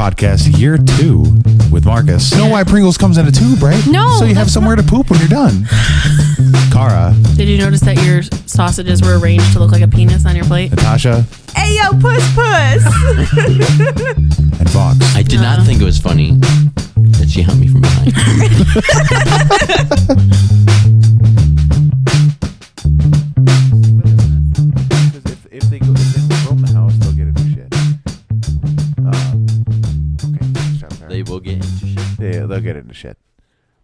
podcast year 2 with Marcus. You know why Pringles comes in a tube, right? No. So you have somewhere to poop when you're done. Cara. Did you notice that your sausages were arranged to look like a penis on your plate? Natasha. Hey, yo, puss. And Fox. I did not think it was funny that she humped me from behind. If they roam the house, they'll get into shit. Okay. They will get into shit. Yeah, they'll get into shit.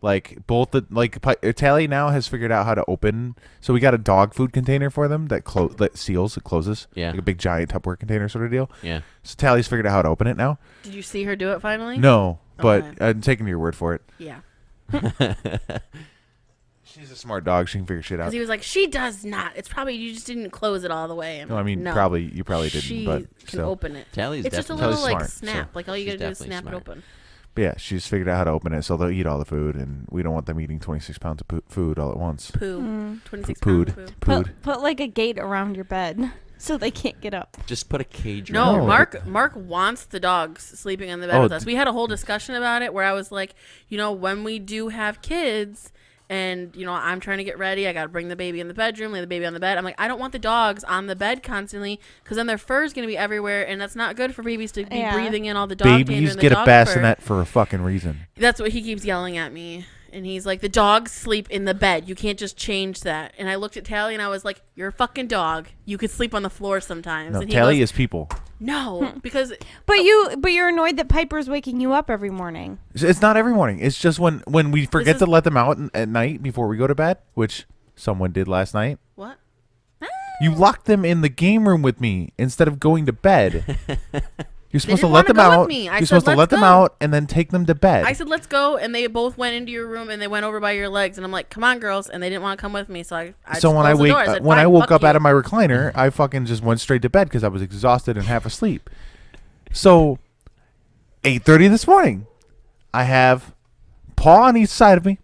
Like Tally now has figured out how to open. So we got a dog food container for them that seals. It closes. Yeah. Like a big giant Tupperware container sort of deal. Yeah. So Tally's figured out how to open it now. Did you see her do it finally? No, but Okay. I'm taking your word for it. Yeah. She's a smart dog. She can figure shit out. Because he was like, she does not. It's probably you just didn't close it all the way. No, I mean, no. you probably didn't. She but can still. open it. Tally's It's just a definitely little like smart, snap. so Like all you she's gotta do is definitely snap smart. it open. But yeah, she's figured out how to open it, so they'll eat all the food, and we don't want them eating 26 pounds of food all at once. Poo. 26 pounds of poo. Put like a gate around your bed so they can't get up. Just put a cage No, around it. Mark wants the dogs sleeping on the bed with us. We had a whole discussion about it where I was like, when we do have kids and, I'm trying to get ready, I got to bring the baby in the bedroom, lay the baby on the bed. I'm like, I don't want the dogs on the bed constantly because then their fur is going to be everywhere and that's not good for babies to be breathing in all the dog dander Babies and the get a dog bassinet fur. for a fucking reason. That's what he keeps yelling at me. And he's like, the dogs sleep in the bed. You can't just change that. And I looked at Tally and I was like, you're a fucking dog. You could sleep on the floor sometimes. No, and he Tally goes, is people. no, because But you're annoyed that Piper's waking you up every morning. It's not every morning. It's just when we forget to let them out at night before we go to bed, which someone did last night. what? You locked them in the game room with me instead of going to bed. You're supposed to didn't let them wanna go with out. me. I You're said, supposed to "Let's let them go." out and then take them to bed. I said, let's go. And they both went into your room and they went over by your legs. And I'm like, come on, girls. And they didn't want to come with me. So I just so when I closed the door. said, when I "Fine, woke fuck up you." out of my recliner, I fucking just went straight to bed because I was exhausted and half asleep. So 8:30 this morning, I have paw on each side of me,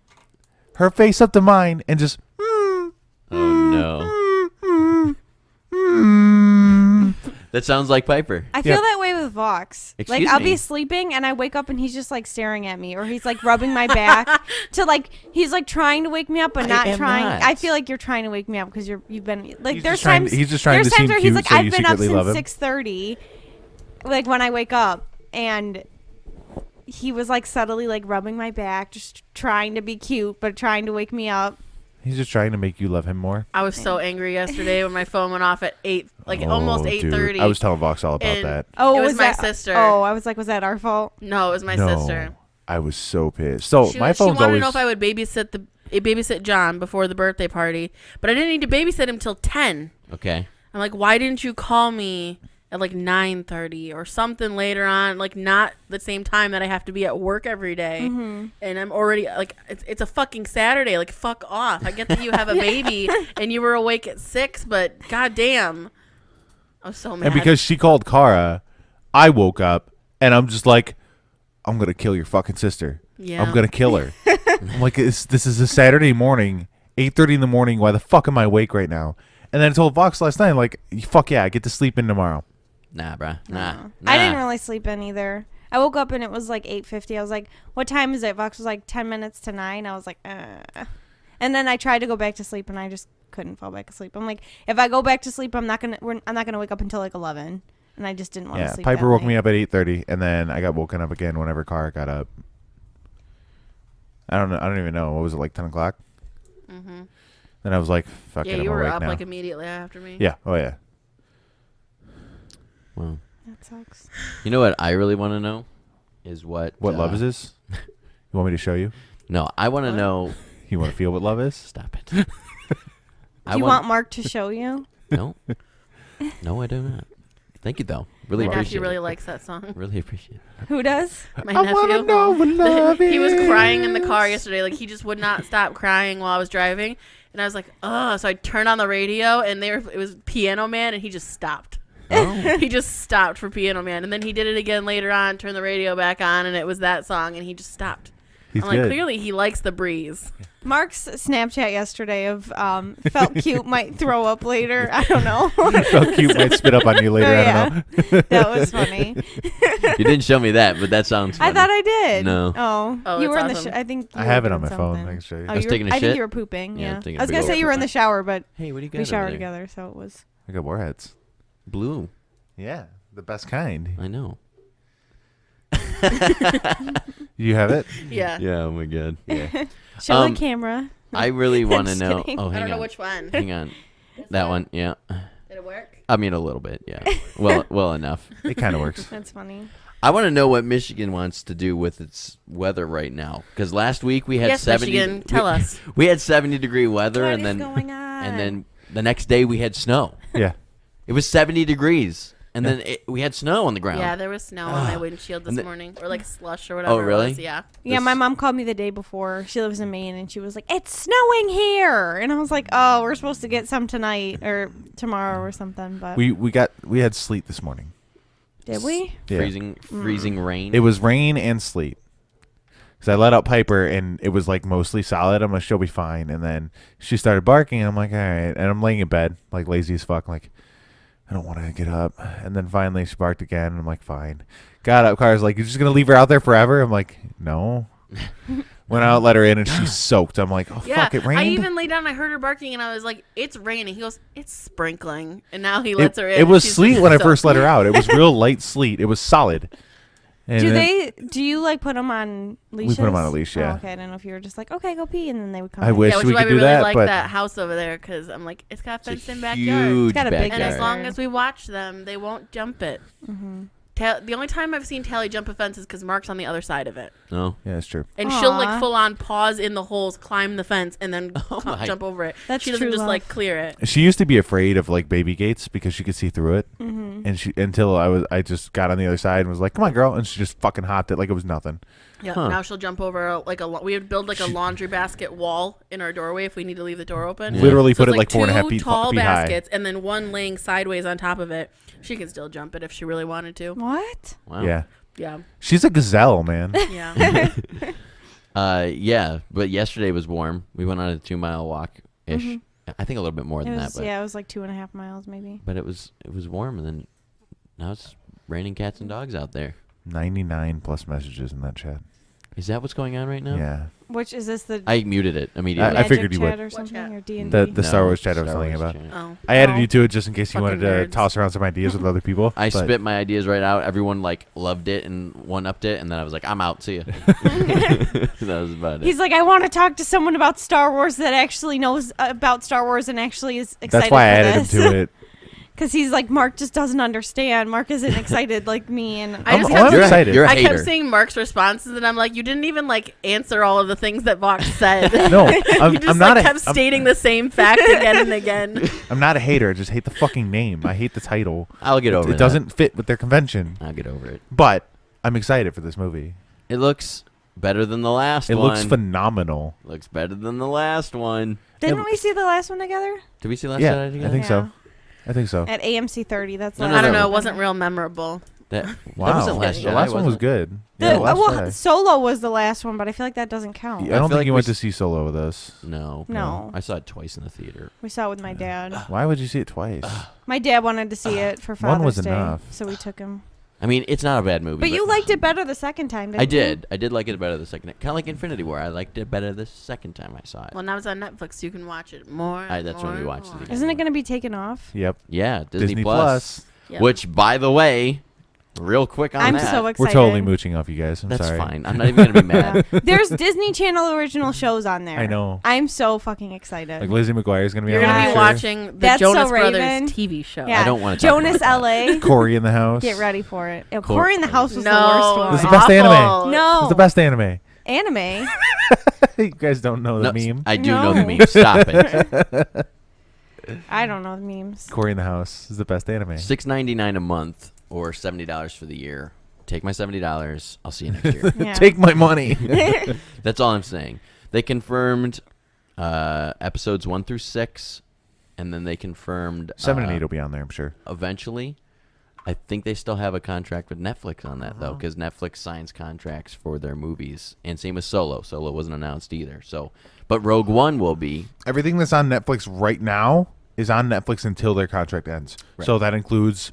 her face up to mine, and just Oh, no. That sounds like Piper. I feel that way with Vox. Excuse Like I'll me. be sleeping and I wake up and he's just like staring at me, or he's like rubbing my back he's like trying to wake me up but I not am trying. not. I feel like you're trying to wake me up because you've been like He's there's just trying times to- he's just trying there's to times seem where he's cute like so you I've been up secretly love him. since 6:30, like when I wake up, and he was like subtly like rubbing my back, just trying to be cute but trying to wake me up. he's just trying to make you love him more. I was so angry yesterday when my phone went off at 8, almost Oh, dude. 8:30. I was telling Vox all about And- that. Oh, It was my that, sister. Oh, I was like, was that our fault? No, it was my No, sister. I was so pissed. So She my wanted phone's to always. know if I would babysit John before the birthday party, but I didn't need to babysit him till 10. Okay. I'm like, why didn't you call me at like 9:30 or something later on, like not the same time that I have to be at work every day. Mm-hmm. And I'm already like, it's a fucking Saturday. Like, fuck off. I get that you have a baby and you were awake at 6, but goddamn, I was so mad. And because she called Cara, I woke up and I'm just like, I'm gonna kill your fucking sister. Yeah. I'm gonna kill her. I'm like, this is a Saturday morning, 8:30 in the morning. Why the fuck am I awake right now? And then I told Vox last night, like, fuck yeah, I get to sleep in tomorrow. Nah, bruh. Nah. I didn't really sleep in either. I woke up and it was like 8:50. I was like, what time is it? Vox was like 10 minutes to 9. I was like, And then I tried to go back to sleep and I just couldn't fall back asleep. I'm like, if I go back to sleep, I'm not gonna wake up until like 11. And I just didn't want to Yeah, sleep. Piper that woke late. me up at 8:30, and then I got woken up again whenever Cara got up. I don't know. I don't even know. What was it, like 10 o'clock? Mm-hmm. Then I was like, fuck it, Yeah, I'm you were awake up now. like immediately after me. Yeah. Oh yeah. Well, That sucks. you know what I really want to know is what What love is this? You want me to show you? No, I want to What? know. You want to feel what love is? Stop it. Do you want Mark to show you? No. No, I do not. Thank you, though. Really My appreciate nephew really it. likes that song. Really appreciate it. Who does? My I wanna nephew. know what love He was is. crying in the car yesterday. Like, he just would not stop crying while I was driving. And I was like, oh. So I turned on the radio, and it was Piano Man, and he just stopped. Oh. He just stopped for Piano Man. And then he did it again later on, turned the radio back on, and it was that song, and he just stopped. He's I'm like, good. clearly he likes the breeze. Mark's Snapchat yesterday of felt cute might throw up later. I don't know. Felt cute might spit up on you later. Oh, I don't know. That was funny. You didn't show me that, but that sounds funny. I thought I did. No. Oh, you it's were in awesome. the. I think you I were have it on doing my phone. something. I can show you. Oh, I was you were- taking a I think shit? you were pooping. Yeah, Yeah. I'm taking I was a gonna big say old you were in poop. the shower, but Hey, what do you got we over showered there? together, so it was. I got warheads. Blue. Yeah, the best kind. I know. You have it? Yeah. Yeah, oh my God. Yeah. Show the camera. I really want to Just know. kidding. Oh, I hang don't know on. which one. Hang on. That one. Yeah. Did it work? I mean, a little bit. Yeah. Well enough. It kind of works. That's funny. I want to know what Michigan wants to do with its weather right now. Because last week we had Yes, 70. Michigan, tell us. We had 70-degree weather, What and is then going on? and then the next day we had snow. Yeah. It was 70 degrees, and then we had snow on the ground. Yeah, there was snow on my windshield this And the- morning, or like slush or whatever. Oh, really? It was. Yeah. Yeah, This- my mom called me the day before. She lives in Maine, and she was like, "It's snowing here," and I was like, "Oh, we're supposed to get some tonight or tomorrow or something." But We had sleet this morning. did we? Yeah. Freezing rain. It was rain and sleet. Because I let out Piper and it was like mostly solid. I'm like, she'll be fine. And then she started barking and I'm like, all right. And I'm laying in bed, like lazy as fuck. Like, I don't want to get up. And then finally she barked again. And I'm like, fine. Got up. Car's like, you're just going to leave her out there forever? I'm like, no. Went out, let her in, and she's soaked. I'm like, oh, Yeah. fuck, it rained? I even lay down. I heard her barking, and I was like, "It's raining." He goes, "It's sprinkling," and now he lets her in. It was She's sleet when I soaked. first let her out. It was real light sleet. It was solid. And then Do you like put them on leashes? put 'em on a leash, yeah. Oh, okay, I didn't know if you were just like, okay, go pee, and then they would come. I back. wish Yeah, which we is why could we do really that, like but that house over there because I'm like, it's got a It's a fenced-in backyard. huge It's got a big And as backyard. long as we watch them, they won't jump it. Mm-hmm. The only time I've seen Tally jump a fence is because Mark's on the other side of it. No. yeah, it's true. And she'll like Aw. full on pause in the holes, climb the fence, and then my- jump over it. That's she doesn't true just love. like clear it. She used to be afraid of like baby gates because she could see through it, Mm-hmm. and she until I just got on the other side and was like, "Come on, girl," and she just fucking hopped it like it was nothing. Yeah. Huh. Now she'll jump over like we would build like a laundry basket wall in our doorway if we need to leave the door open. Yeah. Literally So put it's it like 4.5 two feet, tall feet high. baskets and then one laying sideways on top of it. She can still jump it if she really wanted to. What? Wow. Yeah, Yeah. she's a gazelle, man. Yeah. Yeah, but yesterday was warm. We went on a 2-mile walk ish. Mhm. I think a little bit more It than was that, but yeah, it was like 2.5 miles maybe. but it was warm, and then now it's raining cats and dogs out there. 99 plus messages in that chat. Is that what's going on right now? Yeah, Which is this the I muted it immediately. I magic figured you chat would. or something chat? or D&D? the Star No, Wars chat I was Star telling you Wars about. chat. Oh. I added Oh. you to it just in case you Fucking wanted to nerds. toss around some ideas with other people. I but spit my ideas right out. Everyone like loved it and one-upped it, and then I was like, I'm out. See ya. That was about it. He's like, I want to talk to someone about Star Wars that actually knows about Star Wars and actually is excited. That's why I for added this. him to it. Because he's like, Mark just doesn't understand. Mark isn't excited like me. And I just I'm kept, excited. You're a I hater. kept seeing Mark's responses, and I'm like, you didn't even like answer all of the things that Vox said. No, you just I'm not. like, kept stating the same fact again and again. I'm not a hater. I just hate the fucking name. I hate the title. I'll get over It that. doesn't fit with their convention. I'll get over it. But I'm excited for this movie. It looks better than the last It one. looks phenomenal. Looks better than the last one. didn't we see the last one together? Did we see last Yeah, Saturday together? I think so. I think so. At AMC 30. That's No, the no, I don't no. know. It wasn't real memorable. That Wow, wasn't Last the Jedi, last one was was it? good. The, Yeah, the last well, Jedi. Solo was the last one, but I feel like that doesn't count. I don't feel think like you we went to s- see Solo with us. No. No. I saw it twice in the theater. We saw it with my dad. Why would you see it twice? My dad wanted to see it for One Father's was Day, enough. so we took him. I mean, it's not a bad movie. But you liked it better the second time, didn't I you? did. I did like it better the second time. Kind of like Infinity War. I liked it better the second time I saw it. Well, now it's on Netflix. You can watch it more. That's when we more, watched it more. again. Isn't it going to be taken off? Yep. Yeah, Disney Plus. Yeah. Which, by the way, real quick on I'm that. so We're excited. totally mooching off you guys. I'm That's sorry. fine. I'm not even going to be mad. Yeah. There's Disney Channel original shows on there. I know. I'm so fucking excited. Like Lizzie McGuire's gonna be You're on gonna there. be Yeah. watching the That's Jonas So Brothers Raven. TV show. Yeah. I don't want to talk Jonas about that. LA. Corey in the house. Get ready for it. Oh, Cor- Corey in the House was No, the worst one. This is the best anime. awful. No. It's the best anime. Anime. You guys don't know the No, meme. I do know the No. meme. Stop it. I don't know the memes. Corey in the house is the best anime. $6.99 a month or $70 for the year. Take my $70. I'll see you next year. Yeah. Take my money. That's all I'm saying. They confirmed episodes 1 through 6, and then they confirmed 7 and 8 will be on there, I'm sure. eventually I think they still have a contract with Netflix on that though, because Netflix signs contracts for their movies, and same with Solo. Solo wasn't announced either. So, but Rogue One will be. Everything that's on Netflix right now is on Netflix until their contract ends. Right. So that includes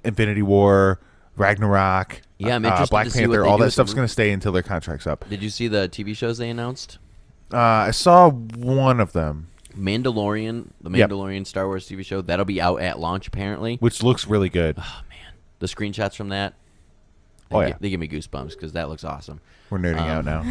Infinity War, Ragnarok, Yeah, I'm interested Black to see what Panther. they All do that with stuff's the going to stay until their contract's up. Did you see the TV shows they announced? I saw one of them, Mandalorian, the Yep. Mandalorian Star Wars TV show. That'll be out at launch apparently. which looks really good. Oh man, the screenshots from that. They give me goosebumps because that looks awesome. We're nerding out now.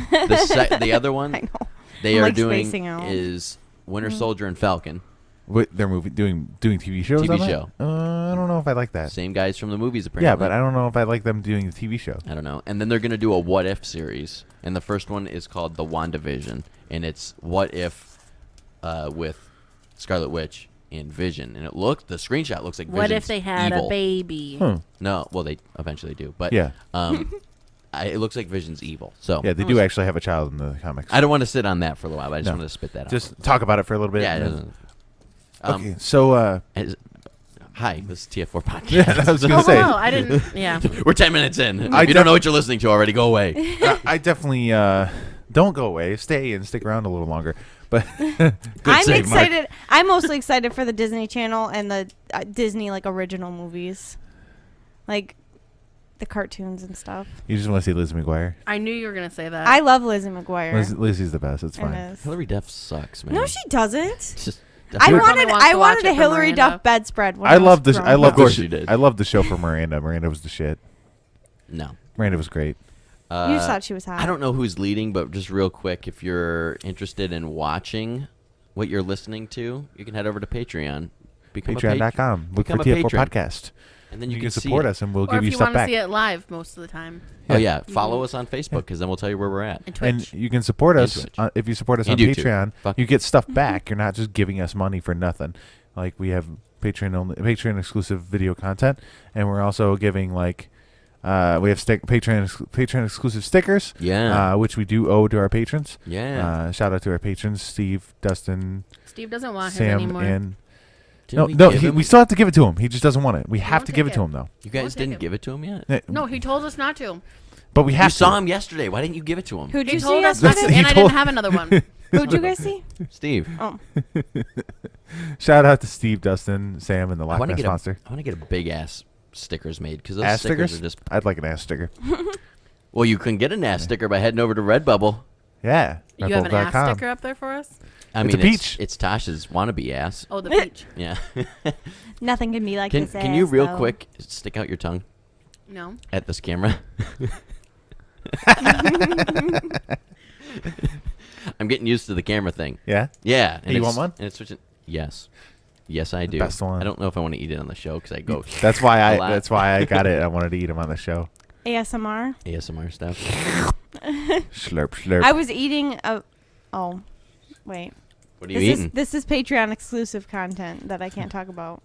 The other one I know. they I'm, are like, doing spacing out. is Winter Soldier and Falcon. Wait, they're doing TV shows. TV on that? show. I don't know if I like that. Same guys from the movies apparently. Yeah, but I don't know if I like them doing the TV show. I don't know. And then they're going to do a What If series. And the first one is called The WandaVision. And it's What If with Scarlet Witch and Vision. And the screenshot looks like Vision's What if they had evil. a baby? No, well, they eventually do. But Yeah. it looks like Vision's evil. So Yeah, they do actually have a child in the comics. I don't want to sit on that for a little while, but I just No. wanted to spit that out. Just talk about it for a little bit. Yeah. and then- Um, okay, so Hi, this is TF4 Podcast. yeah, I was Oh, gonna say. wow, I didn't. Yeah. We're 10 minutes in. I If you don't know what you're listening to already, go away. I definitely don't go away. Stay and stick around a little longer. But I'm save, Mark. excited. I'm mostly excited for the Disney Channel and the Disney like original movies, like the cartoons and stuff. You just want to see Lizzie McGuire. I knew you were gonna say that. I love Lizzie McGuire. Lizzie's the best. It's It fine. is. Hillary Duff sucks, man. No, she doesn't. It's just, I Mark wanted only wants to watch a it for Hillary Miranda. Duff bedspread. When I was love the growing I up. love Of course the you did. I love the show for Miranda. Miranda was the shit. No. Miranda was great. You just thought she was hot. I don't know who's leading, but just real quick, if you're interested in watching what you're listening to, you can head over to Patreon. Become a Patreon.com. Look for become a TF4 patron. Podcast. And then You you, can see support it. us and we'll or give if you you stuff want to back. see it live most of the time. Oh yeah, You follow can- us on Facebook because then we'll tell you where we're at. And Twitch. And you can support And us Twitch. if you support us And on YouTube. Patreon. Fuck. You get stuff back. You're not just giving us money for nothing. Like we have Patreon exclusive video content, and we're also giving like we have Patreon exclusive stickers. Yeah. Which we do owe to our patrons. Yeah. Shout out to our patrons, Steve, Dustin, Steve doesn't want his Sam, anymore. and Didn't no, we give him- we still have to give it to him. He just doesn't want it. We have won't to give take it to it. him though. You guys Won't take didn't it. give it to him yet? No, he told us not to. But we have You to. saw him yesterday. Why didn't you give it to him? Who'd He you see told us not to, yesterday? He and I told- didn't have another one. Who'd you guys see? Steve. Oh, Shout out to Steve, Dustin, Sam, and the I Loch want to Ness get Monster. I want to get a big ass stickers made because those Ass stickers stickers? are just. I'd like an ass sticker. Well, you can get an ass sticker by heading over to Redbubble. Yeah. You have an ass Redbubble.com. sticker up there for us? I It's mean, a peach. It's Tasha's wannabe ass. Oh, the peach. Yeah. nothing can be like Can this. Can you ass, real though. quick stick out your tongue No. at this camera? I'm getting used to the camera thing. Yeah. Yeah. Hey, you want one? And it's switching. Yes. Yes, I The do. best one. I don't know if I want to eat it on the show because I go That's why a lot. That's why I got it. I wanted to eat him on the show. ASMR. ASMR stuff. Slurp, slurp. I was eating a. Oh, wait. What are you This eating? is this is Patreon exclusive content that I can't talk about.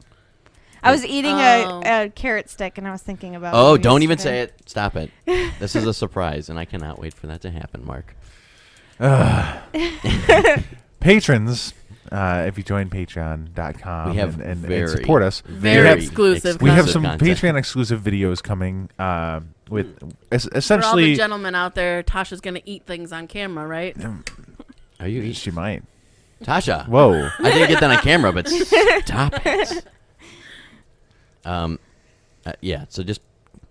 I was eating Oh. a carrot stick and I was thinking about. Oh, it don't even yesterday. say it. Stop it. This is a surprise, and I cannot wait for that to happen, Mark. Patrons, if you join Patreon.com We have and very support us, Very exclusive we have content. some content. Patreon exclusive videos coming with For all the essentially. gentlemen out there, Tasha's going to eat things on camera, right? Are you eating? She might. Tasha. Whoa. I didn't get that on camera, but stop it. Yeah. So just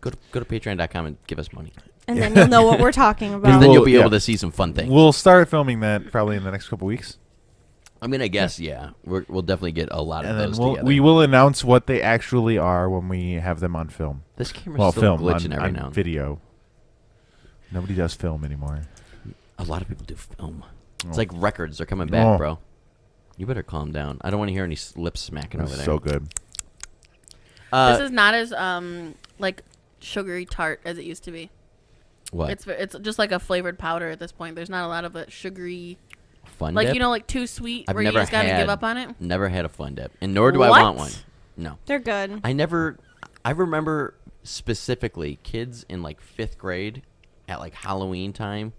go to Patreon.com and give us money. And then you'll know what we're talking We about. Then will- you'll be yeah. able to see some fun things. We'll start filming that probably in the next couple weeks. I mean, I guess yeah. We'll definitely get a lot of And then those together. we will announce what they actually are when we have them on film. This camera's Well, still film glitching on, every on now and then. video. Nobody does film anymore. A lot of people do film. It's Oh. like records are coming back, Oh. bro. You better calm down. I don't want to hear any lips smacking over there. So good. This is not as like sugary tart as it used to be. What? It's just like a flavored powder at this point. There's not a lot of it sugary, Fun like dip? you know, like too sweet I've where you never just gotta had- give up on it. Never had a fun dip, and nor do I What? want one. No, They're good. I remember specifically kids in like 5th grade at like Halloween time.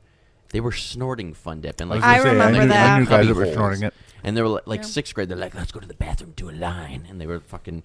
They were snorting fun dip and like I remember I that. knew guys that were cubby snorting holes. it. And they were like Yeah. 6th grade. They're like, let's go to the bathroom, do a line, and they were fucking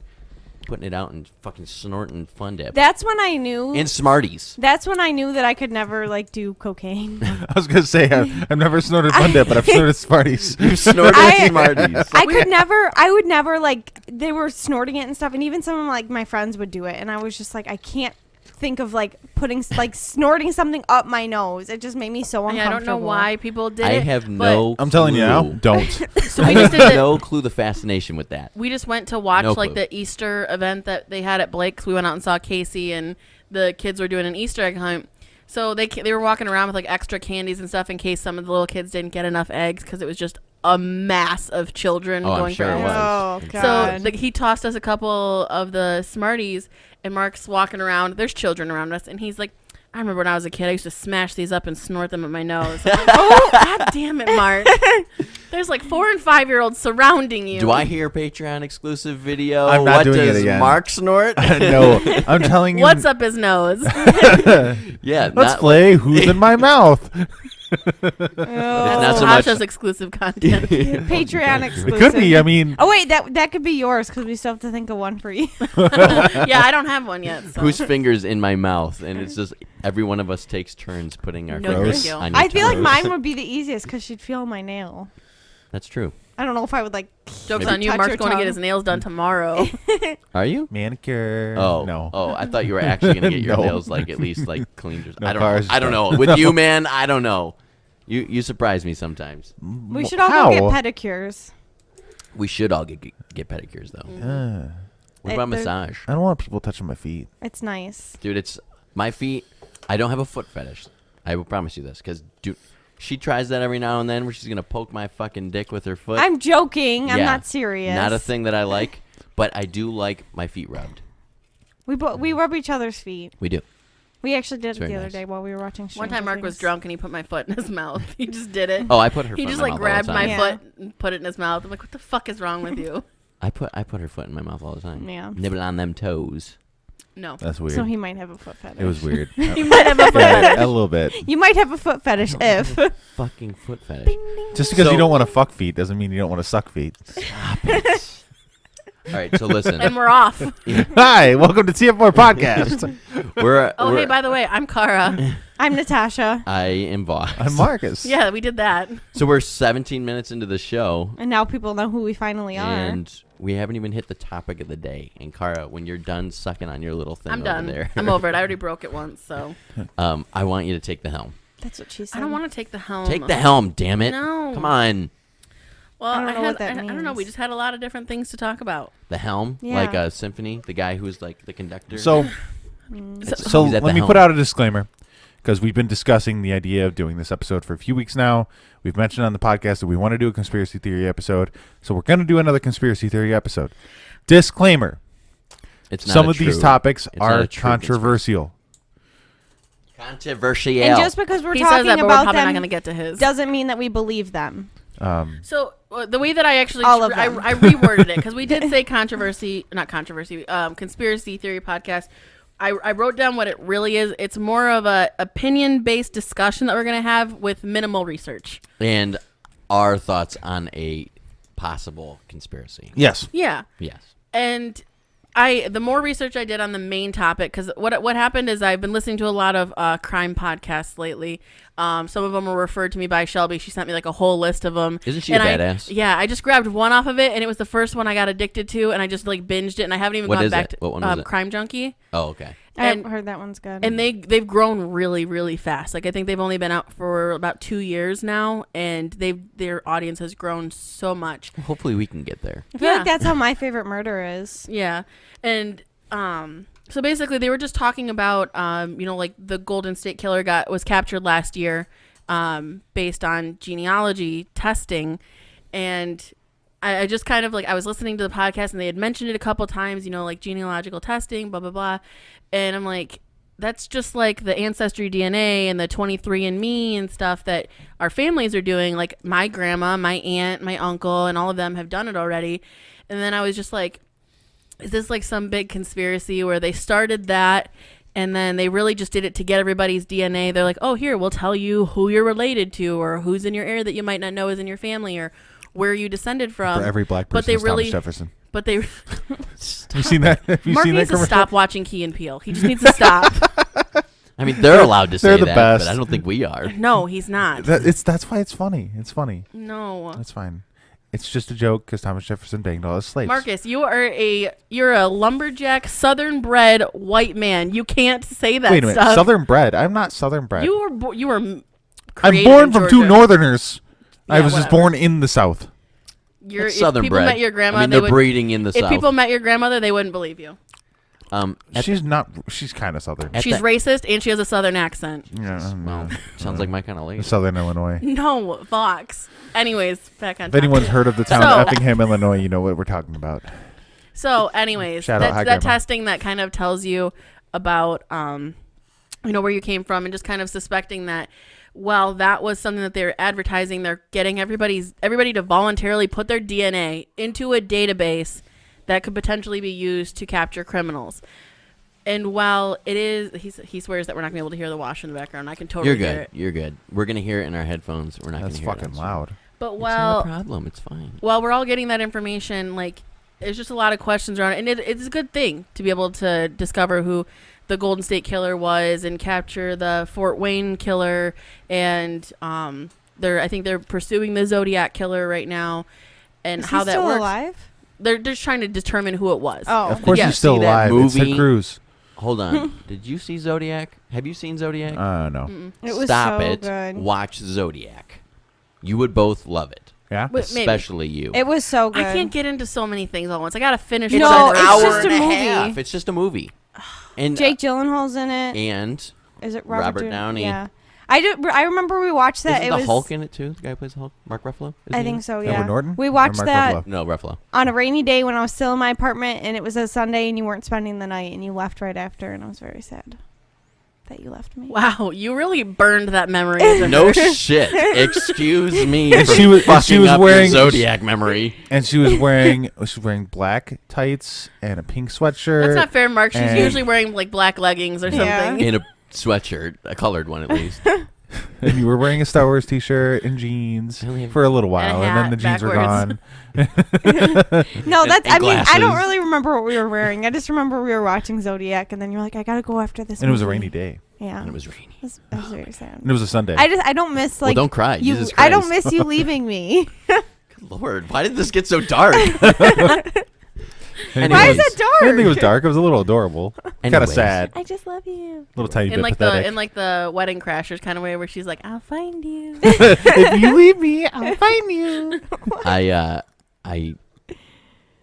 putting it out and fucking snorting Fun Dip. That's when I knew. And Smarties. That's when I knew that I could never like do cocaine. I was gonna say I've never snorted Fun Dip, but I've snorted Smarties. You've snorted Smarties. I would never like. They were snorting it and stuff, and even some of like my friends would do it, and I was just like, I can't think of like putting like snorting something up my nose. It just made me so uncomfortable. I don't know why people did it. I have no. I'm telling you now, clue. don't. So I we just did have the, no clue the fascination with that. we just went to watch No like clue. the Easter event that they had at Blake's. We went out and saw Casey, and the kids were doing an Easter egg hunt. So they were walking around with like extra candies and stuff in case some of the little kids didn't get enough eggs because it was just a mass of children Oh, I'm going sure for it eggs. was. Oh So god. like, he tossed us a couple of the Smarties, and Mark's walking around. There's children around us, and he's like, I remember when I was a kid, I used to smash these up and snort them at my nose. I'm like, oh, god damn it, Mark. There's like 4 and 5-year-olds surrounding you. Do I hear Patreon exclusive video? I'm not what doing it does again. Mark snort? No, I'm telling you. What's up his nose? Yeah. Let's not- play Who's in My Mouth. Not That's so much- Tasha's exclusive content. Patreon It exclusive. could be. I mean, Oh wait, that could be yours because we still have to think of one for you. Yeah, I don't have one yet. So. Whose fingers in my mouth? And it's just every one of us takes turns putting our No, fingers thank you. on your I feel like toes. mine would be the easiest because she'd feel my nail. That's true. I don't know if I would like. Joke's Maybe on you. touch Mark's your going to get tongue. his nails done tomorrow. Are you? manicure. Oh no. Oh, I thought you were actually gonna get your No. nails like at least like cleaned. Or, No, I don't Cara's know. I don't done. know. With you, man, I don't know. You surprise me sometimes. We should all How? go get pedicures. We should all get pedicures though. What about They're- massage, I don't want people touching my feet. It's nice. dude? It's my feet. I don't have a foot fetish. I will promise you this, because dude, she tries that every now and then, where she's gonna poke my fucking dick with her foot. I'm joking. I'm Yeah. not serious. Not a thing that I like, but I do like my feet rubbed. We rub each other's feet. We do. We actually did It's it the very other nice. day while we were watching. One Stranger time Mark was Things. drunk and he put my foot in his mouth. He just did it. Oh, I put her. He foot just in my like mouth all the grabbed my time. Yeah. foot and put it in his mouth. I'm like, what the fuck is wrong with you? I put her foot in my mouth all the time. Yeah. Nibble on them toes. No. That's weird. So he might have a foot fetish. It was weird. You might have a foot Yeah, fetish. a little bit. You might have a foot fetish if. Fucking foot fetish. Just because So- you don't want to fuck feet doesn't mean you don't want to suck feet. All right, so listen. And we're off. Hi, welcome to TF4 podcast. we're Oh, hey, by the way, I'm Kara. I'm Natasha, I am Voss. I'm Marcus. Yeah, we did that. So we're 17 minutes into the show, and now people know who we finally are. and we haven't even hit the topic of the day. And Kara, when you're done sucking on your little thing I'm over done. there, I'm over it. I already broke it once, so I want you to take the helm. That's what she said. I don't want to take the helm. Take the helm, damn it! No. Come on, Well, I don't know what that I don't know. We means. just had a lot of different things to talk about. the helm, Yeah. like a symphony. The guy who's like the conductor. So, That's- so he's at let the me helm. put out a disclaimer because we've been discussing the idea of doing this episode for a few weeks now. We've mentioned on the podcast that we want to do a conspiracy theory episode, so we're going to do another conspiracy theory episode. Disclaimer: It's not some a of these true- topics it's not are a true controversial. Controversial. And just because we're He says talking that, but we're about probably not them going to get to his. doesn't mean that we believe them. So the way that I actually All of I them. reworded it because we did say conspiracy theory podcast. I wrote down what it really is. It's more of a opinion based discussion that we're gonna have with minimal research. and our thoughts on a possible conspiracy. Yes. Yeah, Yes. and the more research I did on the main topic, because what happened is I've been listening to a lot of crime podcasts lately. Some of them were referred to me by Shelby. She sent me like a whole list of them. Isn't she And a badass? Yeah, I just grabbed one off of it, and it was the first one I got addicted to, and I just like binged it, and I haven't even What gone is back it? to What one was it? Crime Junkie. Oh, okay. And- I've heard that one's good. And they've grown really, really fast. Like I think they've only been out for about 2 years now, and their audience has grown so much. Hopefully we can get there. I feel yeah. like that's how My Favorite Murder is. Yeah, and so basically they were just talking about like the Golden State Killer was captured last year, based on genealogy testing, and I just kind of like I was listening to the podcast and they had mentioned it a couple times, like genealogical testing, blah blah blah, and I'm like, that's just like the Ancestry DNA and the 23andMe and stuff that our families are doing. Like my grandma, my aunt, my uncle, and all of them have done it already. And then I was just like, is this like some big conspiracy where they started that and then they really just did it to get everybody's DNA? They're like, oh, here, we'll tell you who you're related to or who's in your area that you might not know is in your family or where you descended from. For every black But person, they is really, Thomas Jefferson. But they Have you seen that? Have you Mark seen that needs to commercial? stop watching Key and Peele. He just needs to stop. I mean, they're allowed to say They're the that, best. but I don't think we are. No, he's not. That's why it's funny. It's funny. No. That's fine. It's just a joke because Thomas Jefferson banged all his slaves. Marcus, you're a lumberjack, southern bred white man. You can't say that Wait a minute. stuff. Southern bred. I'm not southern bred. You were I'm created born in from two Georgia. northerners. I Yeah, was just whatever. born in the South. If Southern people bred. met your grandma, I mean, they they're would, breeding in the if South. people met your grandmother, they wouldn't believe you. She's not. She's kind of southern. At She's that- racist and she has a southern accent. Yeah, Well, sounds like my kind of lady. Southern Illinois. No, Fox. Anyways, back on If topic. anyone's heard of the town So- of Effingham, Illinois, you know what we're talking about. So, anyways, Shout out, that hi, Grandma. testing that kind of tells you about, where you came from, and just kind of suspecting that, well, that was something that they're advertising. They're getting everybody to voluntarily put their DNA into a database that could potentially be used to capture criminals. And while it is, he swears that we're not gonna be able to hear the wash in the background. I can totally You're hear good. it. You're good. We're gonna hear it in our headphones. We're not That's gonna hear it. fucking outside. loud. But It's not while a problem. It's fine. while we're all getting that information, like, there's just a lot of questions around it. And it's a good thing to be able to discover who the Golden State Killer was and capture the Fort Wayne Killer. And I think they're pursuing the Zodiac Killer right now. And Is how he that still works. They're They're just trying to determine who it was. Oh. Of course, Yeah. he's still See that alive. It's Ted movie? Cruz. Hold on. Did you see Zodiac? Have you seen Zodiac? No. Mm-mm. It was Stop so it. good. Watch Zodiac. You would both love it. Yeah. But maybe. Especially you. It was so good. I can't get into so many things all at once. I gotta finish. It's No, an it's hour just and a a movie. half. It's just a movie. And Jake Gyllenhaal's in it. and Is it Robert Downey. Yeah. I remember we watched that. isn't It the was Hulk in it too? The guy who plays the Hulk, Mark Ruffalo. Isn't I he think in it? so. Edward Yeah. Norton? We Or watched Mark that Ruffalo? No, Ruffalo. on a rainy day when I was still in my apartment, and it was a Sunday, and you weren't spending the night, and you left right after, and I was very sad that you left me. Wow, you really burned that memory. into No her. shit. Excuse me. And for she was fucking up your wearing Zodiac memory. And she was wearing black tights and a pink sweatshirt. That's not fair, Mark. She's And- usually wearing like black leggings or Yeah. something. In a sweatshirt, a colored one at least. And you were wearing a Star Wars t-shirt and jeans I only have- for a little while, and then hat the jeans were backwards. gone. No, that's. and I mean, I don't glasses. really remember what we were wearing. I just remember we were watching Zodiac, and then you're like, I gotta go after this. And it was a movie. rainy day. Yeah. And it was rainy. It was very sad. And it was a Sunday. I don't miss Well, like. don't cry. You, Jesus I don't Christ. miss you leaving me. Good Lord, why did this get so dark? Anyways, Why is it dark? I didn't think it was dark. It was a little adorable. Kind of Anyways. sad. I just love you. A little tiny In bit like pathetic. the Wedding Crashers kind of way, where she's like, "I'll find you." If you leave me, I'll find you. I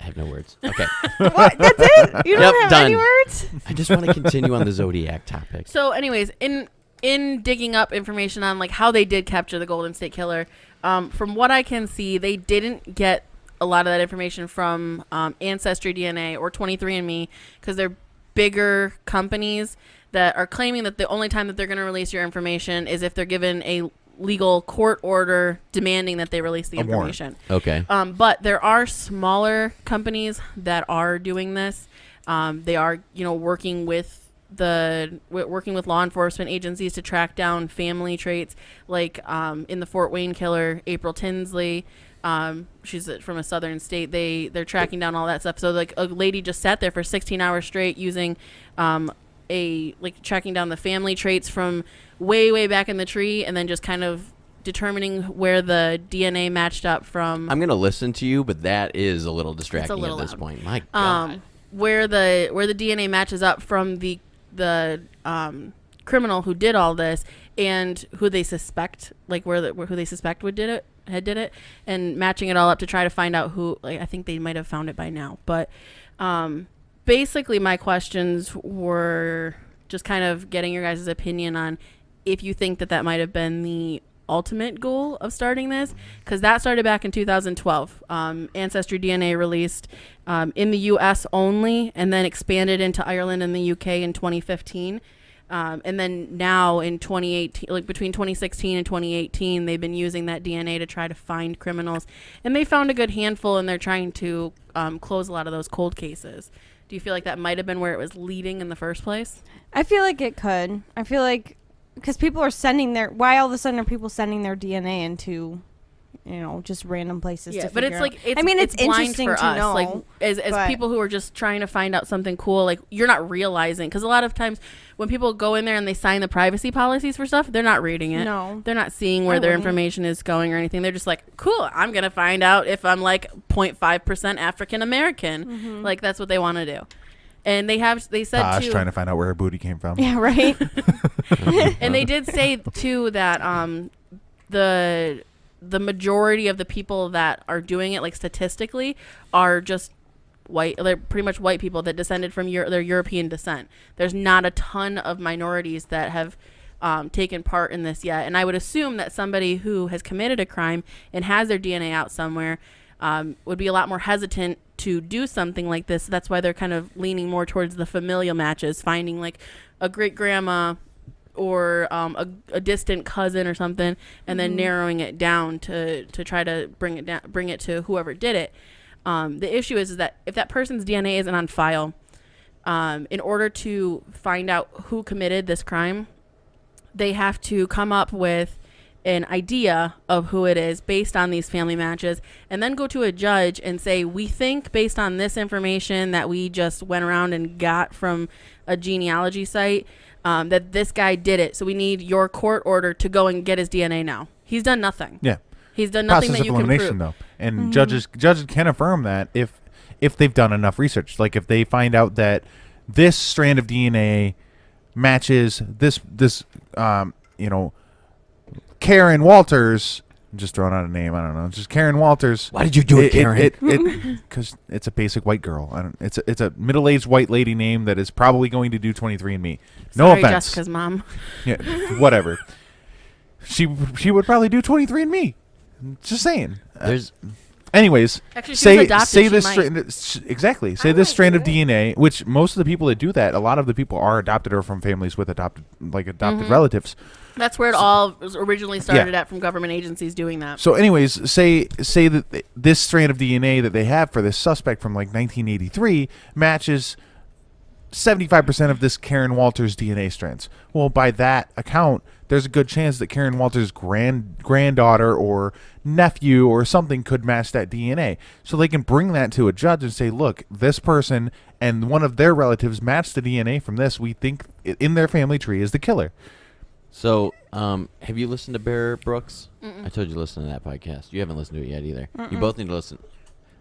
have no words. Okay. What? That's it? You don't Yep, have done. any words? I just want to continue on the Zodiac topic. So, anyways, in digging up information on like how they did capture the Golden State Killer, from what I can see, they didn't get a lot of that information from Ancestry DNA or 23andMe, because they're bigger companies that are claiming that the only time that they're going to release your information is if they're given a legal court order demanding that they release the A warrant. information. Okay. But there are smaller companies that are doing this. They are, working with working with law enforcement agencies to track down family traits, like in the Fort Wayne Killer, April Tinsley. She's from a southern state. They're tracking down all that stuff. So like a lady just sat there for 16 hours straight using tracking down the family traits from way back in the tree, and then just kind of determining where the DNA matched up from. I'm gonna listen to you, but that is a little distracting little at this loud. point. My God. Where the DNA matches up from the criminal who did all this and who they suspect, who they suspect did it, and matching it all up to try to find out who. Like, I think they might have found it by now, but basically my questions were just kind of getting your guys' opinion on if you think that might have been the ultimate goal of starting this, because that started back in 2012. Ancestry DNA released in the US only, and then expanded into Ireland and the UK in 2015. And then now in 2018, like between 2016 and 2018, they've been using that DNA to try to find criminals, and they found a good handful, and they're trying to close a lot of those cold cases. Do you feel like that might have been where it was leading in the first place? I feel like it could. I feel like because people are sending why all of a sudden are people sending their DNA into, just random places. Yeah, to but it's figure like out. it's, I mean, it's blind interesting for to us. know. Like as but- people who are just trying to find out something cool. Like you're not realizing because a lot of times when people go in there and they sign the privacy policies for stuff, they're not reading it. No. They're not seeing where their information is going or anything. They're just like, cool, I'm gonna find out if I'm like 0.5% African American. Like that's what they want to do. And they said Tosh too, trying to find out where her booty came from. Yeah, right. and they did say too that the majority of the people that are doing it, like statistically, are just white. They're pretty much white people that descended from their European descent. There's not a ton of minorities that have taken part in this yet. And I would assume that somebody who has committed a crime and has their DNA out somewhere would be a lot more hesitant to do something like this. That's why they're kind of leaning more towards the familial matches, finding like a great grandma or a distant cousin or something, and then narrowing it down to try to bring it to whoever did it. The issue is that if that person's DNA isn't on file, in order to find out who committed this crime, they have to come up with an idea of who it is based on these family matches, and then go to a judge and say, we think based on this information that we just went around and got from a genealogy site, that this guy did it. So we need your court order to go and get his DNA now. He's done nothing. Yeah. He's done nothing Process that you of can elimination, prove. though. And judges can affirm that if they've done enough research. Like if they find out that this strand of DNA matches this Karen Walters. I'm just throwing out a name. I don't know. Just Karen Walters. Why did you do it, Karen? Because it's a basic white girl. It's a middle-aged white lady name that is probably going to do 23andMe. No Sorry, offense. Jessica's mom. Yeah, whatever. She would probably do 23andMe. Just saying. There's Anyways, Actually, she was adopted, say she this might. exactly. Say this strand of DNA, which most of the people that do that, a lot of the people are adopted or from families with adopted relatives. That's where it all was originally started at, from government agencies doing that. So, anyways, say that this strand of DNA that they have for this suspect from like 1983 matches 75% of this Karen Walters DNA strands. Well, by that account, there's a good chance that Karen Walters' granddaughter or nephew or something could match that DNA. So they can bring that to a judge and say, look, this person and one of their relatives matched the DNA from this. We think in their family tree is the killer. So, have you listened to Bear Brooks? I told you to listen to that podcast. You haven't listened to it yet either. You both need to listen.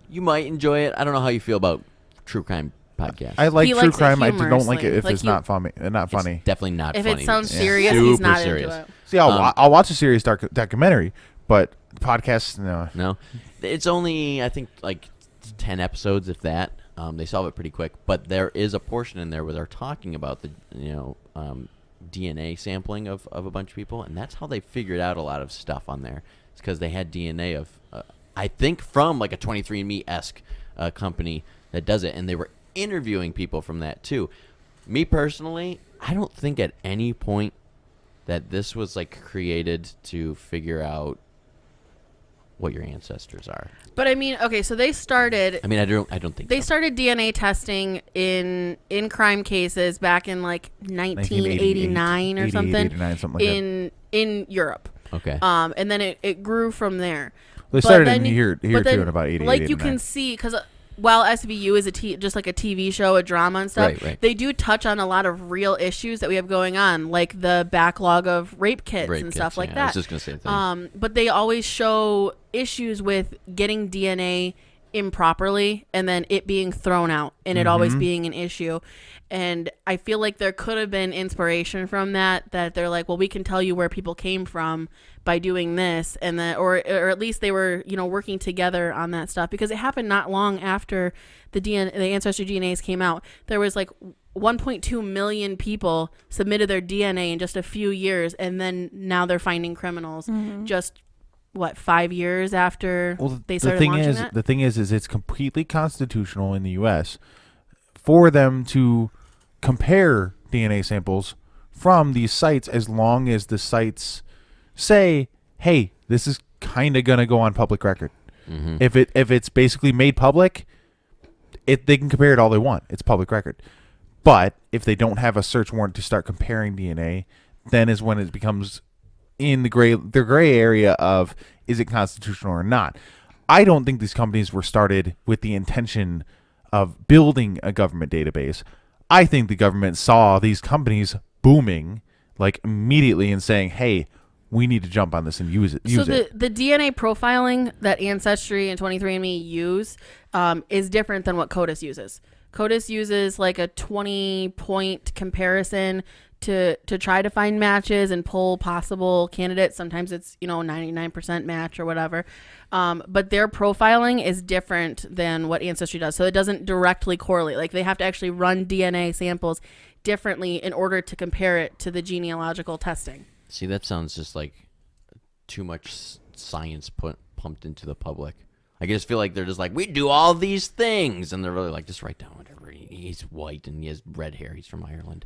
You might enjoy it. I don't know how you feel about true crime podcasts. I like He true likes it crime. I don't like humorously. it if Like it's you- not funny. Not funny. It's definitely not If funny. it sounds Yeah. serious, Super he's not serious. into it. See, I'll watch a serious documentary, but podcasts, no. No, it's only I think like 10 episodes, if that. They solve it pretty quick, but there is a portion in there where they're talking about the DNA sampling of a bunch of people, and that's how they figured out a lot of stuff on there. It's because they had DNA of I think from like a 23andMe-esque company that does it, and they were interviewing people from that too. Me personally, I don't think at any point that this was like created to figure out what your ancestors are. But I mean, okay, so they started. I mean, I don't think They so. started DNA testing in crime cases back in like 1989 or 88, something 89, something like in Europe. Okay. And then it grew from there. They But started then in here but too then, in about 88, Like you 89. can see, because while SVU is just like a TV show, a drama and stuff, Right. they do touch on a lot of real issues that we have going on, like the backlog of rape kits and stuff like I that. was just gonna say the thing. But they always show issues with getting DNA improperly and then it being thrown out and it always being an issue. And I feel like there could have been inspiration from that they're like, well, we can tell you where people came from by doing this, and then or at least they were working together on that stuff, because it happened not long after the ancestry DNAs came out. There was like 1.2 million people submitted their DNA in just a few years, and then now they're finding criminals just 5 years after they started launching that? The thing is it's completely constitutional in the U.S. for them to compare DNA samples from these sites, as long as the sites say, hey, this is kind of going to go on public record. If it's basically made public, they can compare it all they want. It's public record. But if they don't have a search warrant to start comparing DNA, then is when it becomes in the gray area of is it constitutional or not. I don't think these companies were started with the intention of building a government database. I think the government saw these companies booming like immediately and saying, "Hey, we need to jump on this and use it." The DNA profiling that Ancestry and 23andMe use is different than what CODIS uses. CODIS uses like a 20-point comparison to try to find matches and pull possible candidates. Sometimes it's 99% match or whatever, but their profiling is different than what Ancestry does. So it doesn't directly correlate. Like they have to actually run DNA samples differently in order to compare it to the genealogical testing. See, that sounds just like too much science pumped into the public. I just feel like they're just like, we do all these things, and they're really like, just write down whatever. He's white and he has red hair. He's from Ireland.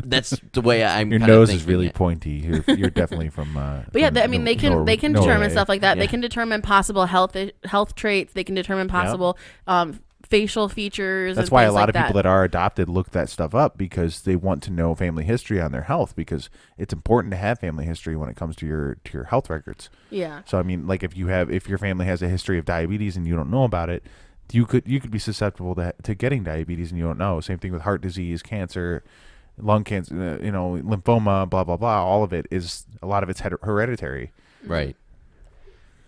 That's the way I'm. Your nose is really pointy. You're definitely from. But yeah, they can determine stuff like that. Yeah. They can determine possible health traits. They can determine possible facial features. That's and why a things lot like of people that are adopted look that stuff up, because they want to know family history on their health, because it's important to have family history when it comes to your health records. Yeah. So I mean, like if your family has a history of diabetes and you don't know about it, you could be susceptible to getting diabetes and you don't know. Same thing with heart disease, cancer, lung cancer, lymphoma, blah blah blah. All of it is, a lot of it's hereditary. Right.